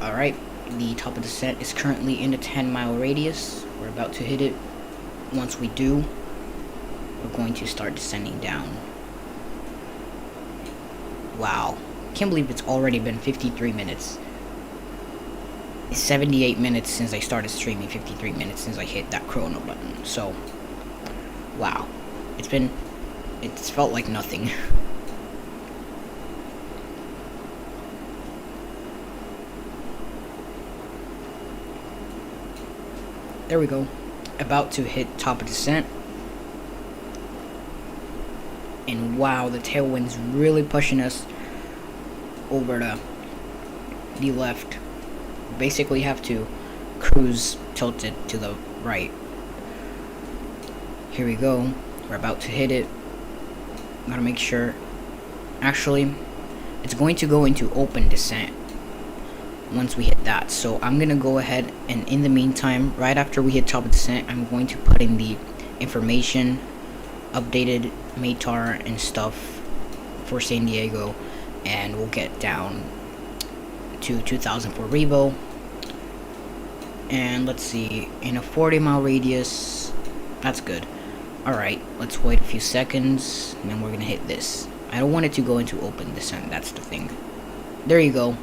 Alright, the top of descent is currently in a 10-mile radius. We're about to hit it. Once we do, we're going to start descending down. Wow. Can't believe it's already been 53 minutes. It's 78 minutes since I started streaming, 53 minutes since I hit that chrono button. So, wow. It's felt like nothing. There we go. About to hit top of descent. And wow, the tailwind's really pushing us over to the left. Basically have to cruise tilted to the right. Here we go. We're about to hit it. Gotta make sure. Actually, it's going to go into open descent once we hit that. So I'm gonna go ahead, and in the meantime, right after we hit top of descent, I'm going to put in the information, updated METAR and stuff for San Diego, and we'll get down to 2,000 for Revo. And let's see, in a 40-mile radius, that's good. Alright, let's wait a few seconds, and then we're gonna hit this. I don't want it to go into open descent, that's the thing. There you go.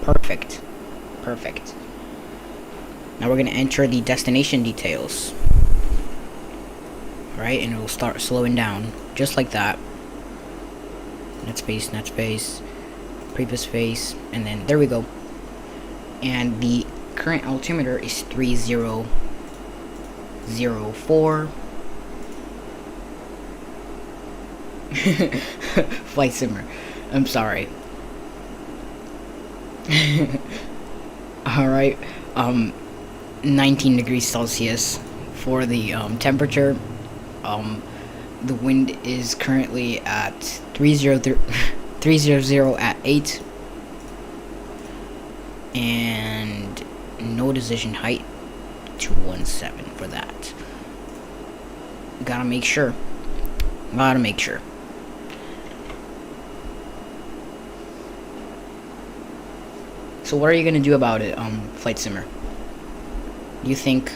Perfect. Perfect. Now we're gonna enter the destination details. Alright, and it will start slowing down, just like that. Net space, previous space, and then there we go. And the current altimeter is 3004. Flight simmer. I'm sorry. Alright, 19 degrees Celsius for the temperature. The wind is currently at 300 at 8, and no decision height 217 for that. Gotta make sure. So what are you gonna do about it, Flight Simmer? Do you think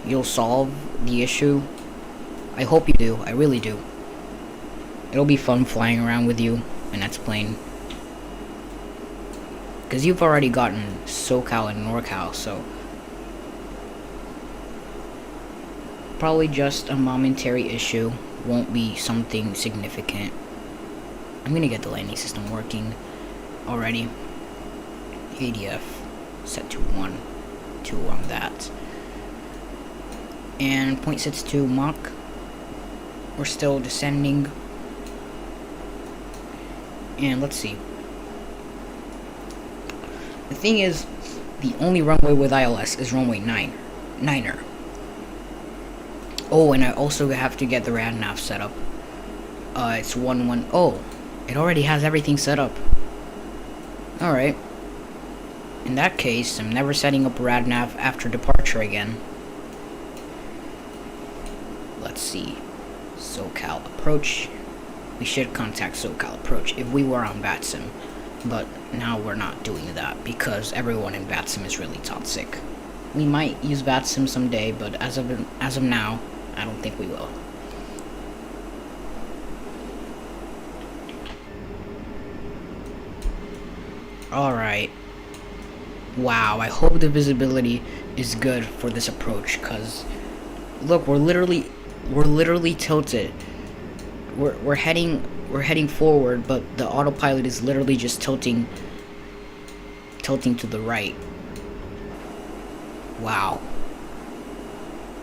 you'll solve the issue? I hope you do. I really do. It'll be fun flying around with you in that plane. Because you've already gotten SoCal and NorCal, so Probably just a momentary issue. Won't be something significant. I'm gonna get the landing system working already. ADF set to 1, 2 on that. And 0.62 Mach. We're still descending. And let's see. The thing is, the only runway with ILS is runway 9er. Oh, and I also have to get the rad nav set up. It's 1-1. Oh, it already has everything set up. Alright. In that case, I'm never setting up rad nav after departure again. Let's see. SoCal approach. We should contact SoCal approach if we were on VATSIM. But now we're not doing that because everyone in VATSIM is really toxic. We might use VATSIM someday, but as of now, I don't think we will. Alright. Wow, I hope the visibility is good for this approach, cause look, we're literally tilted. We're heading forward, but the autopilot is literally just tilting to the right. Wow.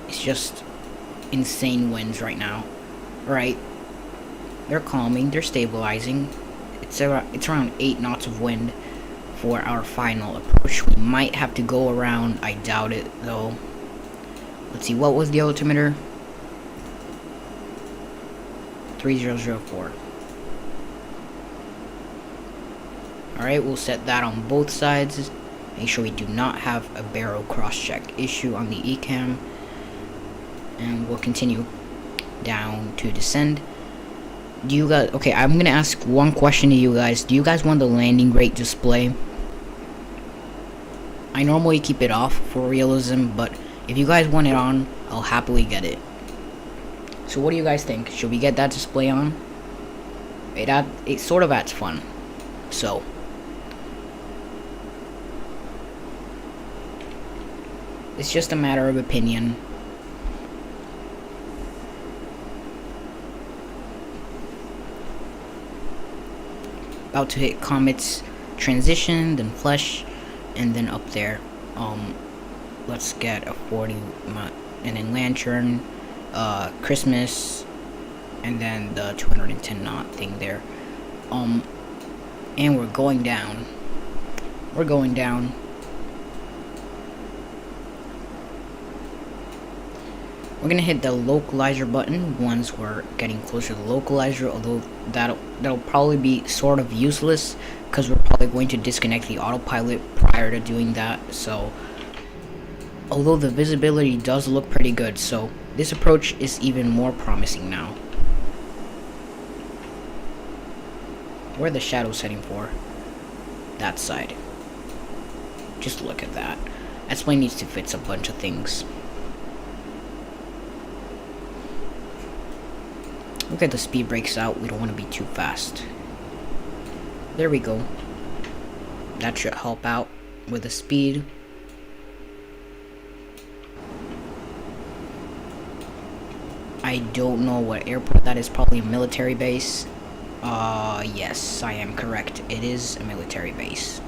It's just insane winds right now. Right. They're calming, they're stabilizing. It's around 8 knots of wind for our final approach. We might have to go around, I doubt it though. Let's see, what was the altimeter? 3004. Alright, we'll set that on both sides. Make sure we do not have a barrel cross-check issue on the ECAM. And we'll continue down to descend. Do you guys... Okay, I'm gonna ask one question to you guys. Do you guys want the landing rate display? I normally keep it off for realism, but if you guys want it on, I'll happily get it. So what do you guys think? Should we get that display on? It sort of adds fun. So... it's just a matter of opinion. About to hit Comet's transition, then Flush, and then up there. Let's get a 40 and then Lantern, Christmas, and then the 210 knot thing there. And we're going down. We're going down. We're gonna hit the localizer button once we're getting closer to the localizer, although that'll probably be sort of useless because we're probably going to disconnect the autopilot prior to doing that. So although the visibility does look pretty good, so this approach is even more promising now. Where are the shadows heading for? That side. Just look at that. S-plane needs to fix a bunch of things. Look at the speed brakes out. We don't want to be too fast. There we go. That should help out with the speed. I don't know what airport that is. Probably a military base. Yes, I am correct. It is a military base.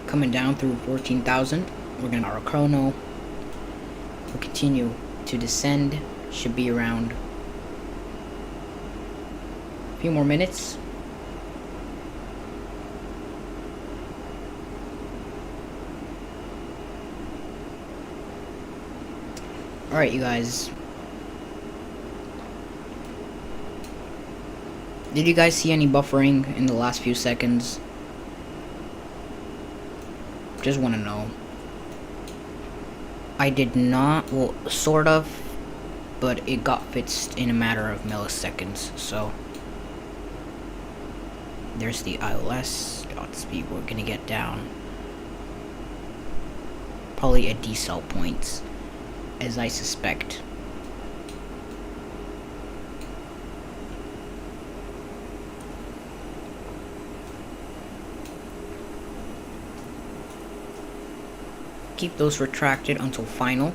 Coming down through 14,000. We're gonna our chrono. We'll continue to descend. Should be around a few more minutes. Alright, you guys. Did you guys see any buffering in the last few seconds? Just want to know. I did not, well, sort of, but it got fixed in a matter of milliseconds, so there's the ILS dot speed. We're gonna get down probably a decel point, as I suspect. keep those retracted until final.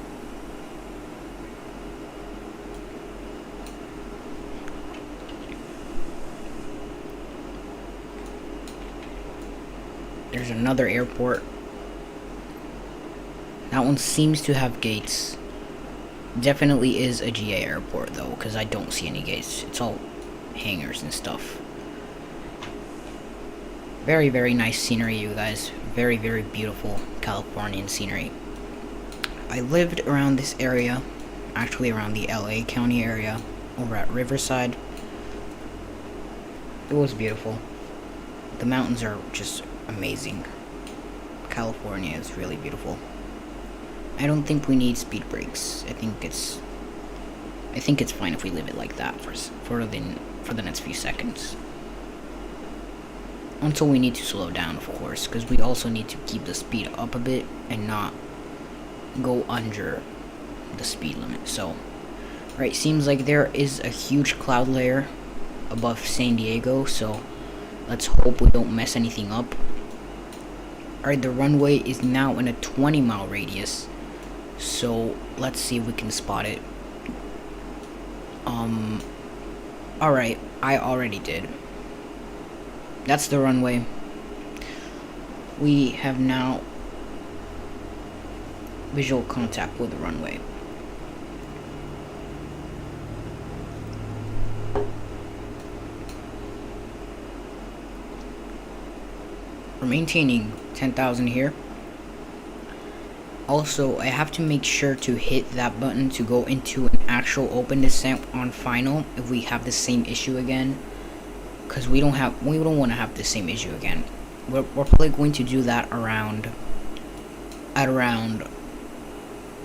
There's another airport. That one seems to have gates. Definitely is a GA airport though, because I don't see any gates. It's all hangars and stuff. Very, very nice scenery, you guys. Very, very beautiful Californian scenery. I lived around this area, actually around the LA County area, over at Riverside. It was beautiful. The mountains are just amazing. California is really beautiful. I don't think we need speed brakes. I think it's fine if we leave it like that for the next few seconds. Until we need to slow down, of course, because we also need to keep the speed up a bit and not go under the speed limit. So, right, seems like there is a huge cloud layer above San Diego, so let's hope we don't mess anything up. Alright, the runway is now in a 20-mile radius, so let's see if we can spot it. Alright, I already did. That's the runway. We have now visual contact with the runway. We're maintaining 10,000 here. Also, I have to make sure to hit that button to go into an actual open descent on final if we have the same issue again, because we don't want to have the same issue again. We're probably going to do that around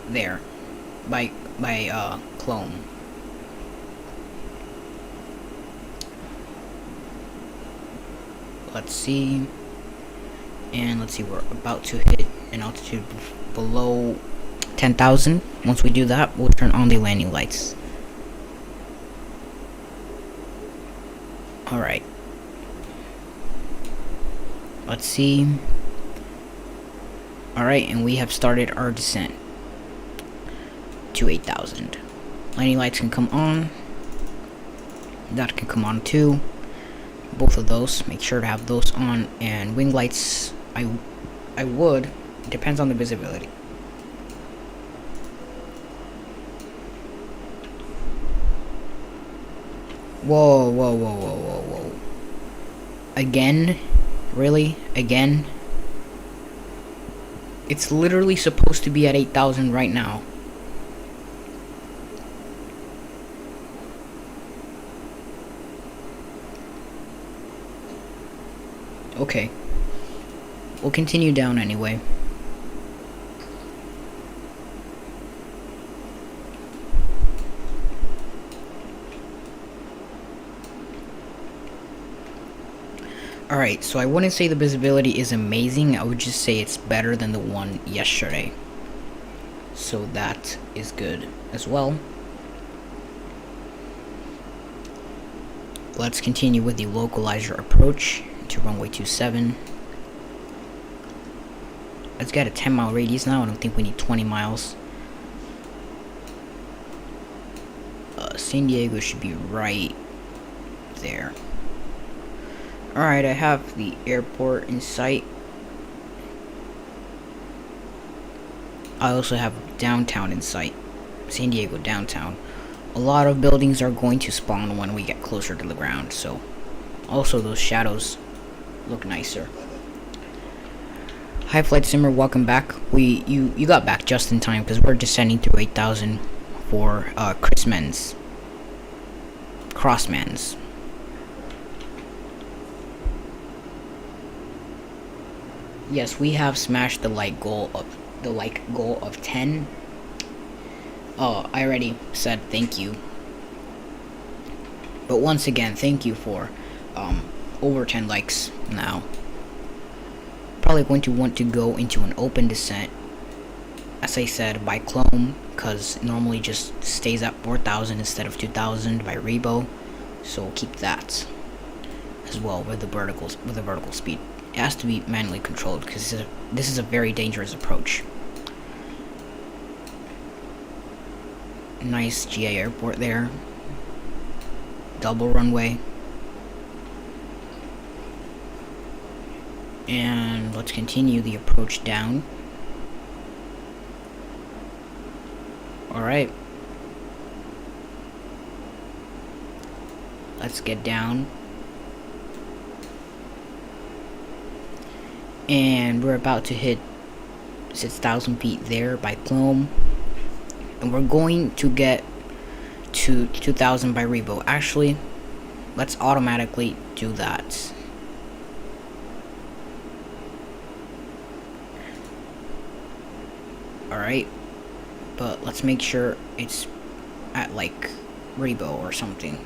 there by Clone. Let's see. And let's see, we're about to hit an altitude below 10,000. Once we do that, we'll turn on the landing lights. Alright. Let's see. Alright, and we have started our descent to 8,000. Landing lights can come on. That can come on too. Both of those, make sure to have those on. And wing lights, I would. It depends on the visibility. Whoa, whoa, whoa, whoa, whoa, whoa. Again? Really? Again? It's literally supposed to be at 8,000 right now. Okay. We'll continue down anyway. Alright, so I wouldn't say the visibility is amazing, I would just say it's better than the one yesterday. So that is good as well. Let's continue with the localizer approach to runway 27. Let's get a 10-mile radius now. I don't think we need 20 miles. San Diego should be right there. Alright, I have the airport in sight. I also have downtown in sight. San Diego downtown. A lot of buildings are going to spawn when we get closer to the ground, so also those shadows look nicer. Hi Flight Simmer, welcome back. You got back just in time because we're descending through 8,000 for Crossman's. Yes, we have smashed the like goal of 10. Oh, I already said thank you. But once again, thank you for over 10 likes now. Probably going to want to go into an open descent, as I said, by Clone, because normally just stays at 4,000 instead of 2,000 by Rebo. So keep that as well with the vertical speed. It has to be manually controlled because this is a very dangerous approach. Nice GA airport there. Double runway. And let's continue the approach down. Alright. Let's get down. And we're about to hit 6,000 feet there by Clome. And we're going to get to 2,000 by Revo. Actually, let's automatically do that. Alright. But let's make sure it's at like Revo or something.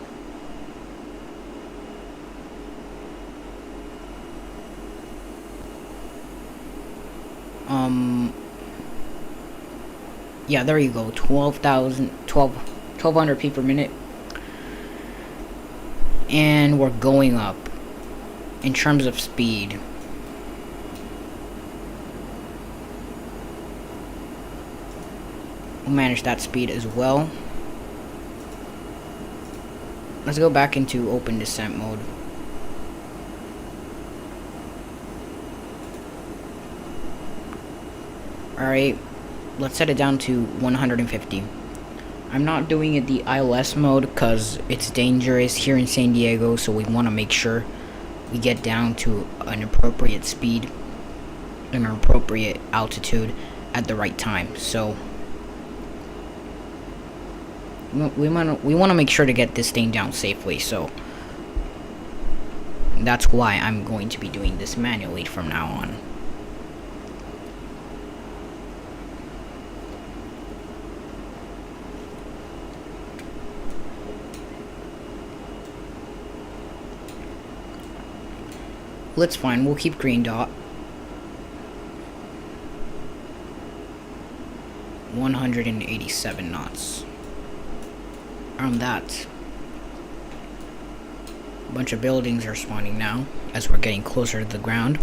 Yeah, there you go. 1200 feet per minute. And we're going up in terms of speed. We'll manage that speed as well. Let's go back into open descent mode. Alright, let's set it down to 150. I'm not doing it the ILS mode because it's dangerous here in San Diego, so we want to make sure we get down to an appropriate speed and an appropriate altitude at the right time. So we want to make sure to get this thing down safely, so that's why I'm going to be doing this manually from now on. That's fine, we'll keep green dot. 187 knots. Around that. A bunch of buildings are spawning now as we're getting closer to the ground.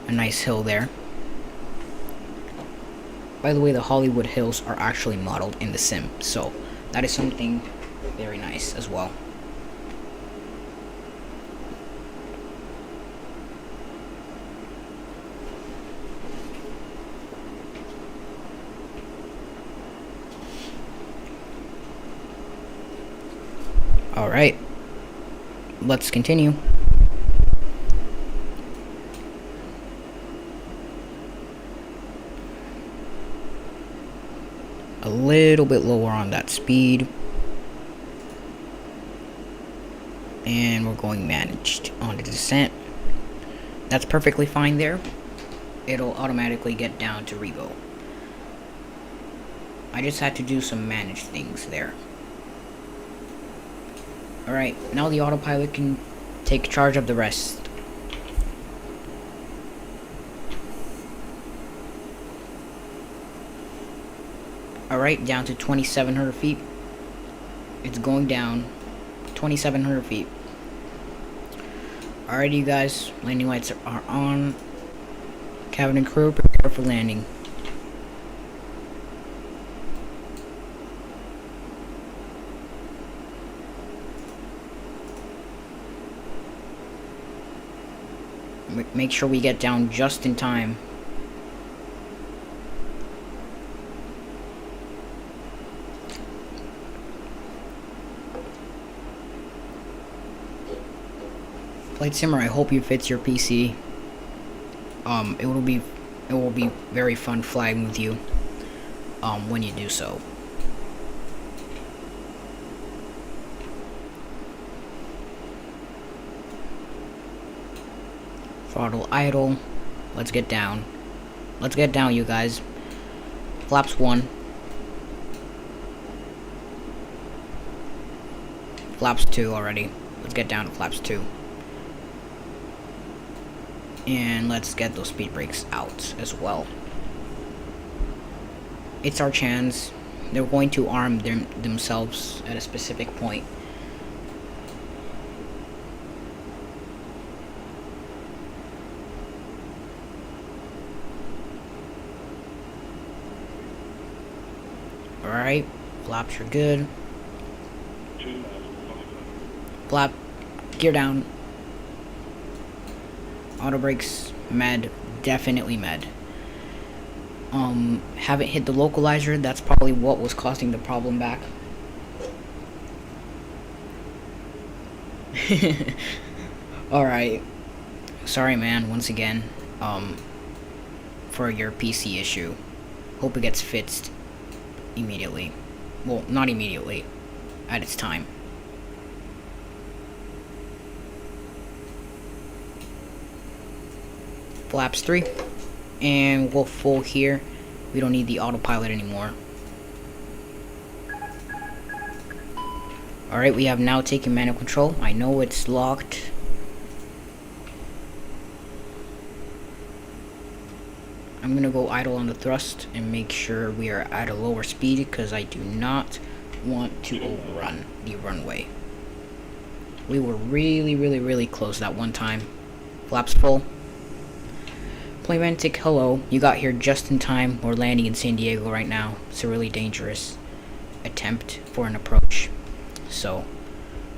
A nice hill there. By the way, the Hollywood Hills are actually modeled in the sim, so that is something very nice as well. Alright, let's continue. A little bit lower on that speed. And we're going managed on the descent. That's perfectly fine there. It'll automatically get down to Revo. I just had to do some managed things there. Alright, now the autopilot can take charge of the rest. Alright, down to 2,700 feet. It's going down. 2,700 feet. Alright, you guys, landing lights are on. Cabin and crew, prepare for landing. Make sure we get down just in time. Flight Simmer, I hope you fits your PC. It will be very fun flying with you when you do so. Throttle idle. Let's get down. Let's get down, you guys. Flaps 1. Flaps 2 already. Let's get down to flaps 2. And let's get those speed brakes out as well. It's our chance. They're going to arm themselves at a specific point. Alright, Flaps are good. Flap, gear down. Auto brakes, med, definitely med. Haven't hit the localizer. That's probably what was causing the problem back. Alright. Sorry, man, once again, for your PC issue. Hope it gets fixed immediately. Well, not immediately. At its time. Flaps 3. And we'll full here. We don't need the autopilot anymore. Alright, we have now taken manual control. I know it's locked. I'm gonna go idle on the thrust and make sure we are at a lower speed because I do not want to overrun the runway. We were really close that one time. Flaps full. Playmantic, hello. You got here just in time. We're landing in San Diego right now. It's a really dangerous attempt for an approach. So,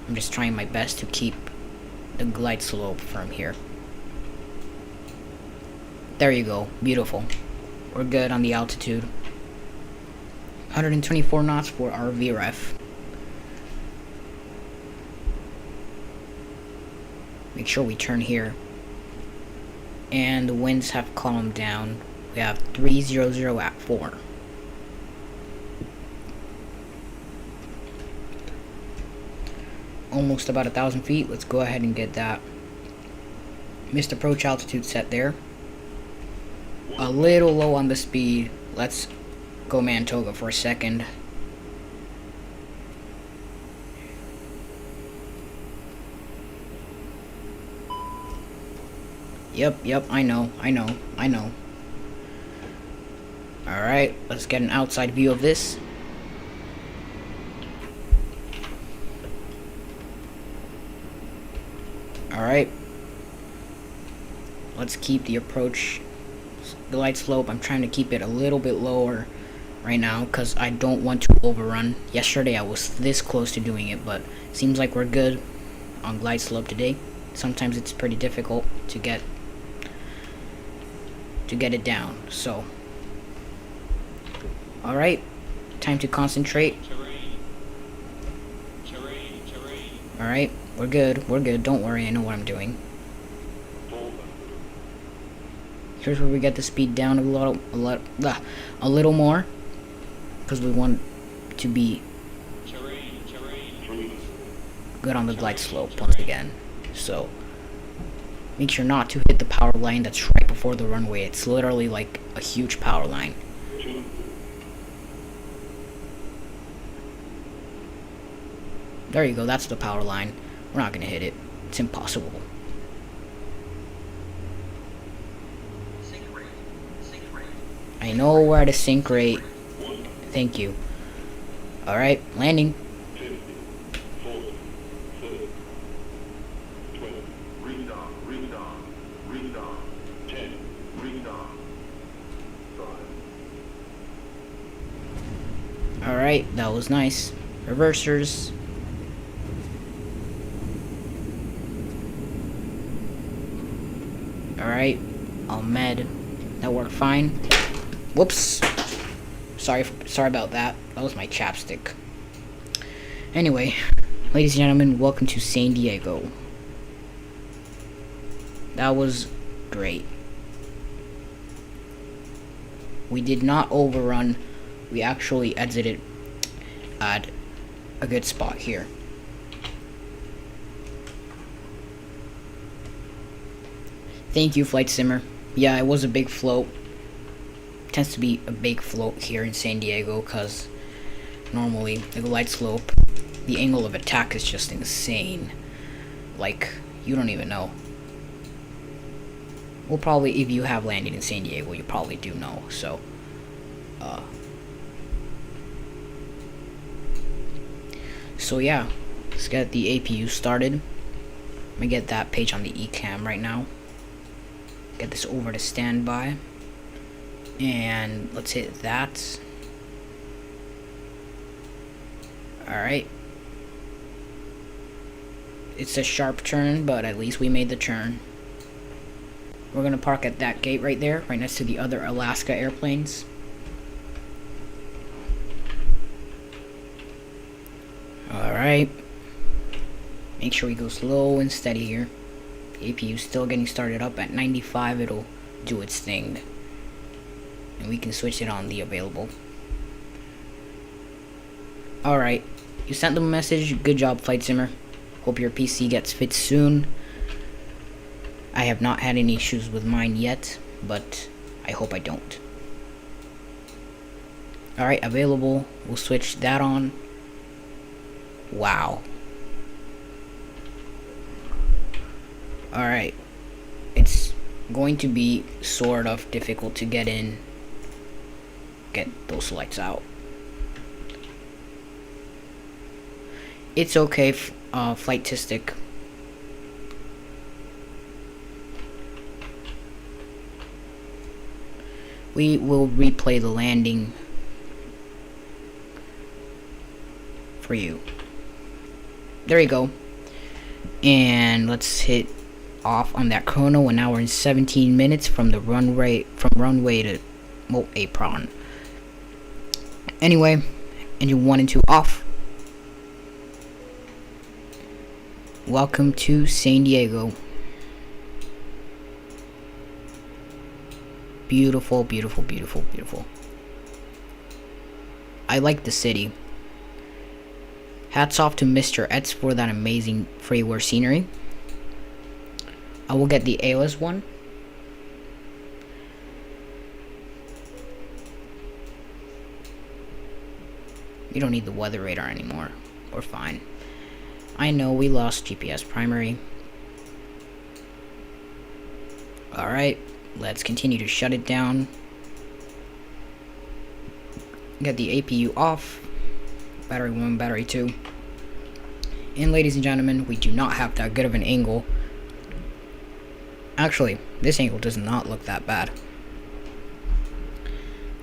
I'm just trying my best to keep the glide slope firm here. There you go. Beautiful. We're good on the altitude. 124 knots for our VREF. Make sure we turn here. And the winds have calmed down. We have 300 at 4. Almost about 1,000 feet. Let's go ahead and get that missed approach altitude set there. A little low on the speed. Let's go Mantoga for a second. Yep, I know. Alright, let's get an outside view of this. Alright. Let's keep the approach, the light slope. I'm trying to keep it a little bit lower right now because I don't want to overrun. Yesterday I was this close to doing it, but seems like we're good on glide slope today. Sometimes it's pretty difficult to get it down. So, alright, time to concentrate. Alright, we're good, don't worry, I know what I'm doing. Here's where we get the speed down a little more, because we want to be good on the glide slope once again. So, make sure not to hit the power line that's right before the runway. It's literally like a huge power line. There you go, that's the power line. We're not gonna hit it. It's impossible. I know we're at a sync rate. Thank you. Alright, landing. Alright, that was nice. Reversers. Alright, I'll med. That worked fine. Whoops. Sorry about that. That was my chapstick. Anyway, ladies and gentlemen, welcome to San Diego. That was great. We did not overrun. We actually exited at a good spot here. Thank you, Flight Simmer. Yeah, it was a big float. Tends to be a big float here in San Diego because normally the glide slope, the angle of attack is just insane. Like, you don't even know. Well, probably if you have landed in San Diego, you probably do know. So yeah, let's get the APU started. Let me get that page on the eCam right now. Get this over to standby. And let's hit that. Alright. It's a sharp turn, but at least we made the turn. We're gonna park at that gate right there, right next to the other Alaska airplanes. Alright. Make sure we go slow and steady here. The APU is still getting started up at 95. It'll do its thing. And we can switch it on the available. Alright. You sent them a message. Good job, Flight Simmer. Hope your PC gets fixed soon. I have not had any issues with mine yet, but I hope I don't. Alright, available. We'll switch that on. Wow. Alright. It's going to be sort of difficult to get in. Get those lights out. It's okay, Flightistic. We will replay the landing for you. There you go. And let's hit off on that chrono. An hour and 17 minutes from the runway to apron. Anyway, engine 1 and 2 off. Welcome to San Diego. Beautiful, beautiful, beautiful, beautiful. I like the city. Hats off to Mr. Etz for that amazing freeware scenery. I will get the AOS one. You don't need the weather radar anymore. We're fine. I know we lost GPS primary. Alright, let's continue to shut it down. Get the APU off. Battery 1, battery 2. And ladies and gentlemen, we do not have that good of an angle. Actually, this angle does not look that bad.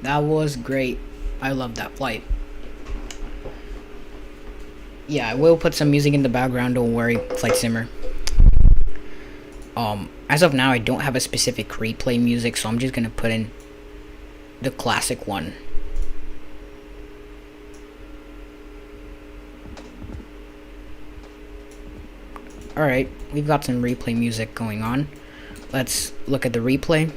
That was great. I love that flight. Yeah, I will put some music in the background, don't worry, Flight Simmer. As of now, I don't have a specific replay music, so I'm just gonna put in the classic one. Alright, we've got some replay music going on. Let's look at the replay.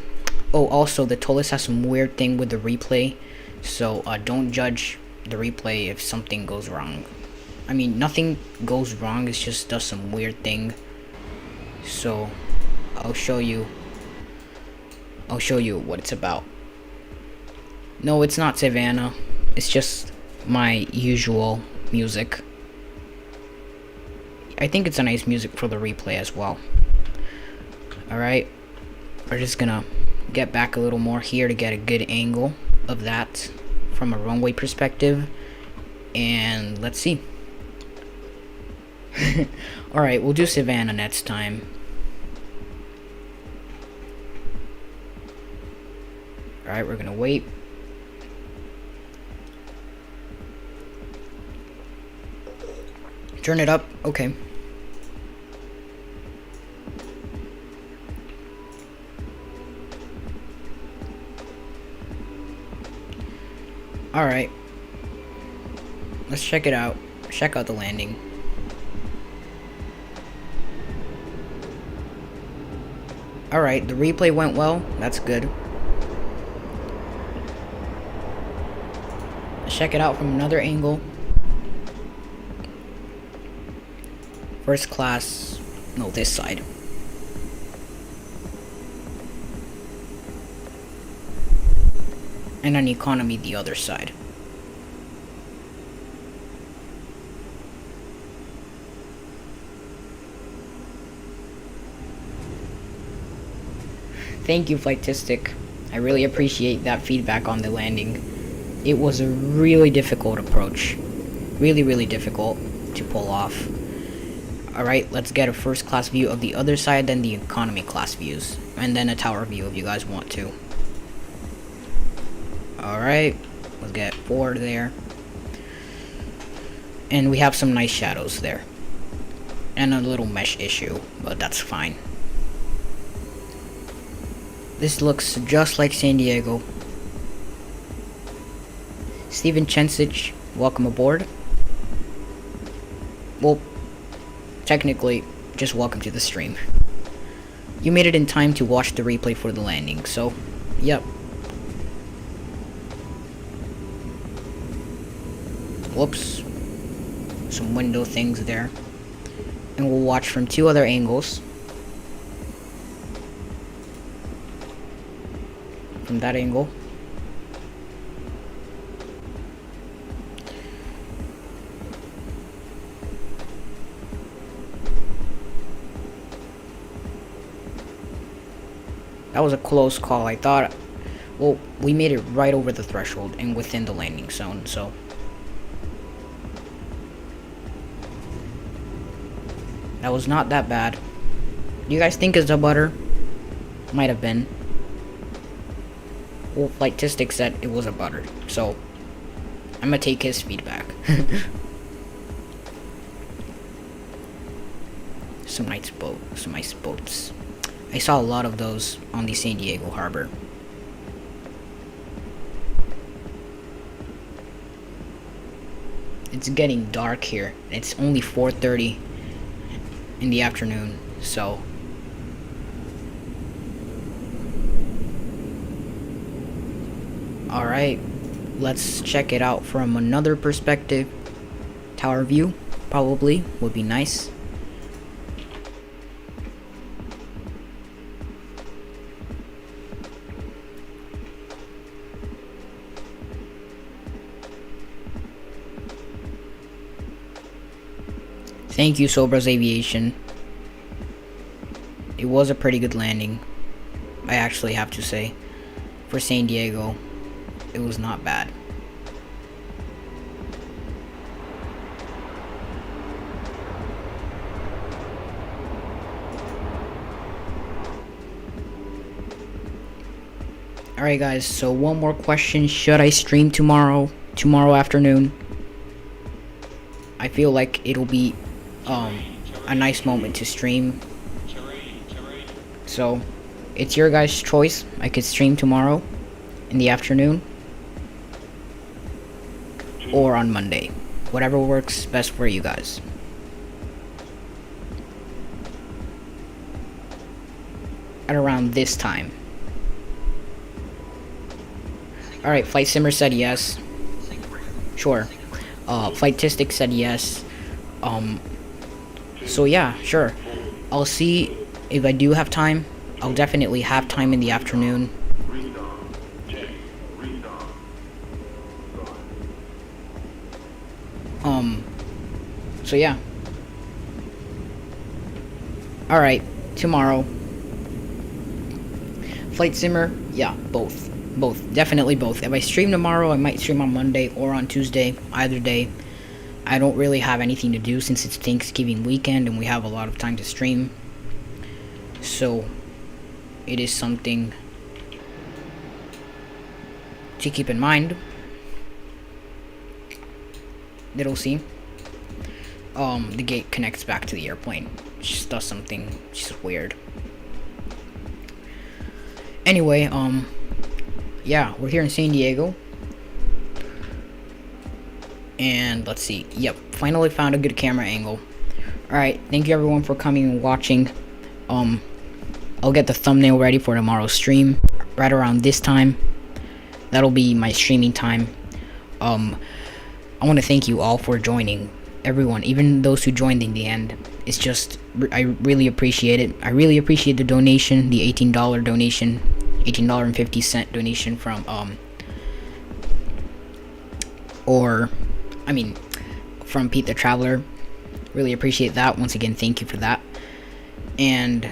Oh, also, the Toliss has some weird thing with the replay, so don't judge the replay if something goes wrong. I mean, nothing goes wrong, it just does some weird thing. So, I'll show you what it's about. No, it's not Savannah. It's just my usual music. I think it's a nice music for the replay as well. Alright, we're just gonna get back a little more here to get a good angle of that from a runway perspective. And let's see. Alright, we'll do Savannah next time. Alright, we're gonna wait. Turn it up. Okay. Alright. Let's check it out. Check out the landing. Alright, the replay went well. That's good. Let's check it out from another angle. First class. No, this side. And on economy, the other side. Thank you, Flightistic. I really appreciate that feedback on the landing. It was a really difficult approach. Really, really difficult to pull off. Alright, let's get a first class view of the other side, then the economy class views. And then a tower view if you guys want to. Alright, let's get forward there. And we have some nice shadows there. And a little mesh issue, but that's fine. This looks just like San Diego. Steven Chensich, welcome aboard. Well, technically, just welcome to the stream. You made it in time to watch the replay for the landing, so, yep. Whoops. Some window things there. And we'll watch from 2 other angles. From that angle. That was a close call. I thought, well, we made it right over the threshold and within the landing zone, so. That was not that bad. Do you guys think it's a butter? Might have been. Well, Flightistic said it was a butter, so I'm gonna take his feedback. Some nice boats. I saw a lot of those on the San Diego harbor. It's getting dark here. It's only 4:30 in the afternoon, so alright, let's check it out from another perspective. Tower view probably would be nice. Thank you, Sobra's Aviation. It was a pretty good landing, I actually have to say. For San Diego, it was not bad. Alright guys, so one more question. Should I stream tomorrow afternoon? I feel like it'll be a nice moment to stream. So it's your guys' choice. I could stream tomorrow in the afternoon or on Monday, whatever works best for you guys. At around this time. Alright, Flight Simmer said yes. Sure. Flightistic said yes. So yeah, sure. I'll see if I do have time. I'll definitely have time in the afternoon. So yeah. Alright, tomorrow. Flight Simmer, yeah, both. Definitely both. If I stream tomorrow, I might stream on Monday or on Tuesday, either day. I don't really have anything to do since it's Thanksgiving weekend and we have a lot of time to stream. So, it is something to keep in mind. Little C. The gate connects back to the airplane. It just does something just weird. Anyway, yeah, we're here in San Diego. And let's see. Yep, finally found a good camera angle. Alright, thank you everyone for coming and watching. I'll get the thumbnail ready for tomorrow's stream right around this time. That'll be my streaming time. I want to thank you all for joining. Everyone, even those who joined in the end. It's just, I really appreciate it. I really appreciate the donation, the $18 donation, $18.50 donation from, from Pete the Traveler. Really appreciate that. Once again, thank you for that. And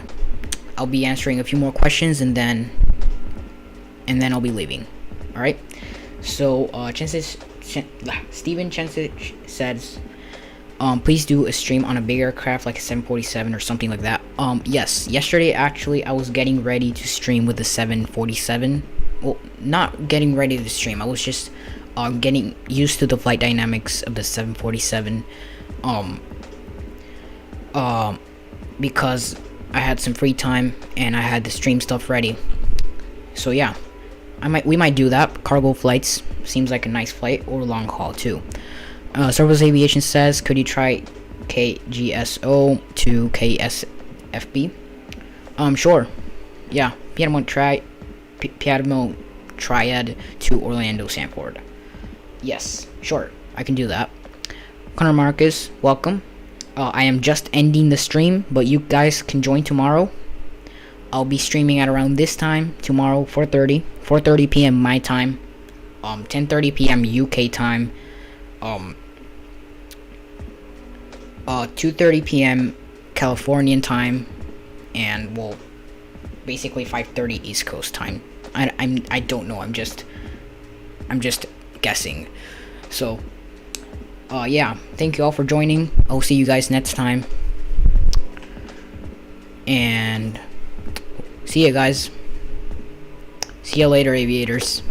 I'll be answering a few more questions and then I'll be leaving. Alright? So, Steven Chensich says, please do a stream on a big aircraft like a 747 or something like that. Yes. Yesterday, actually, I was getting ready to stream with the 747. Well, not getting ready to stream. I was just getting used to the flight dynamics of the 747, because I had some free time and I had the stream stuff ready. So yeah, we might do that. Cargo flights seems like a nice flight, or long haul too. Service Aviation says, could you try KGSO to KSFB? Sure. Yeah, Piedmont Triad to Orlando Sanford. Yes, sure, I can do that. Connor Marcus, welcome. I am just ending the stream, but you guys can join tomorrow. I'll be streaming at around this time tomorrow, 4:30 p.m. my time, 10:30 p.m. UK time, 2:30 p.m. Californian time, and well, basically 5:30 East Coast time. I don't know. I'm just guessing. So, yeah. Thank you all for joining. I'll see you guys next time. And see you guys. See you later, aviators.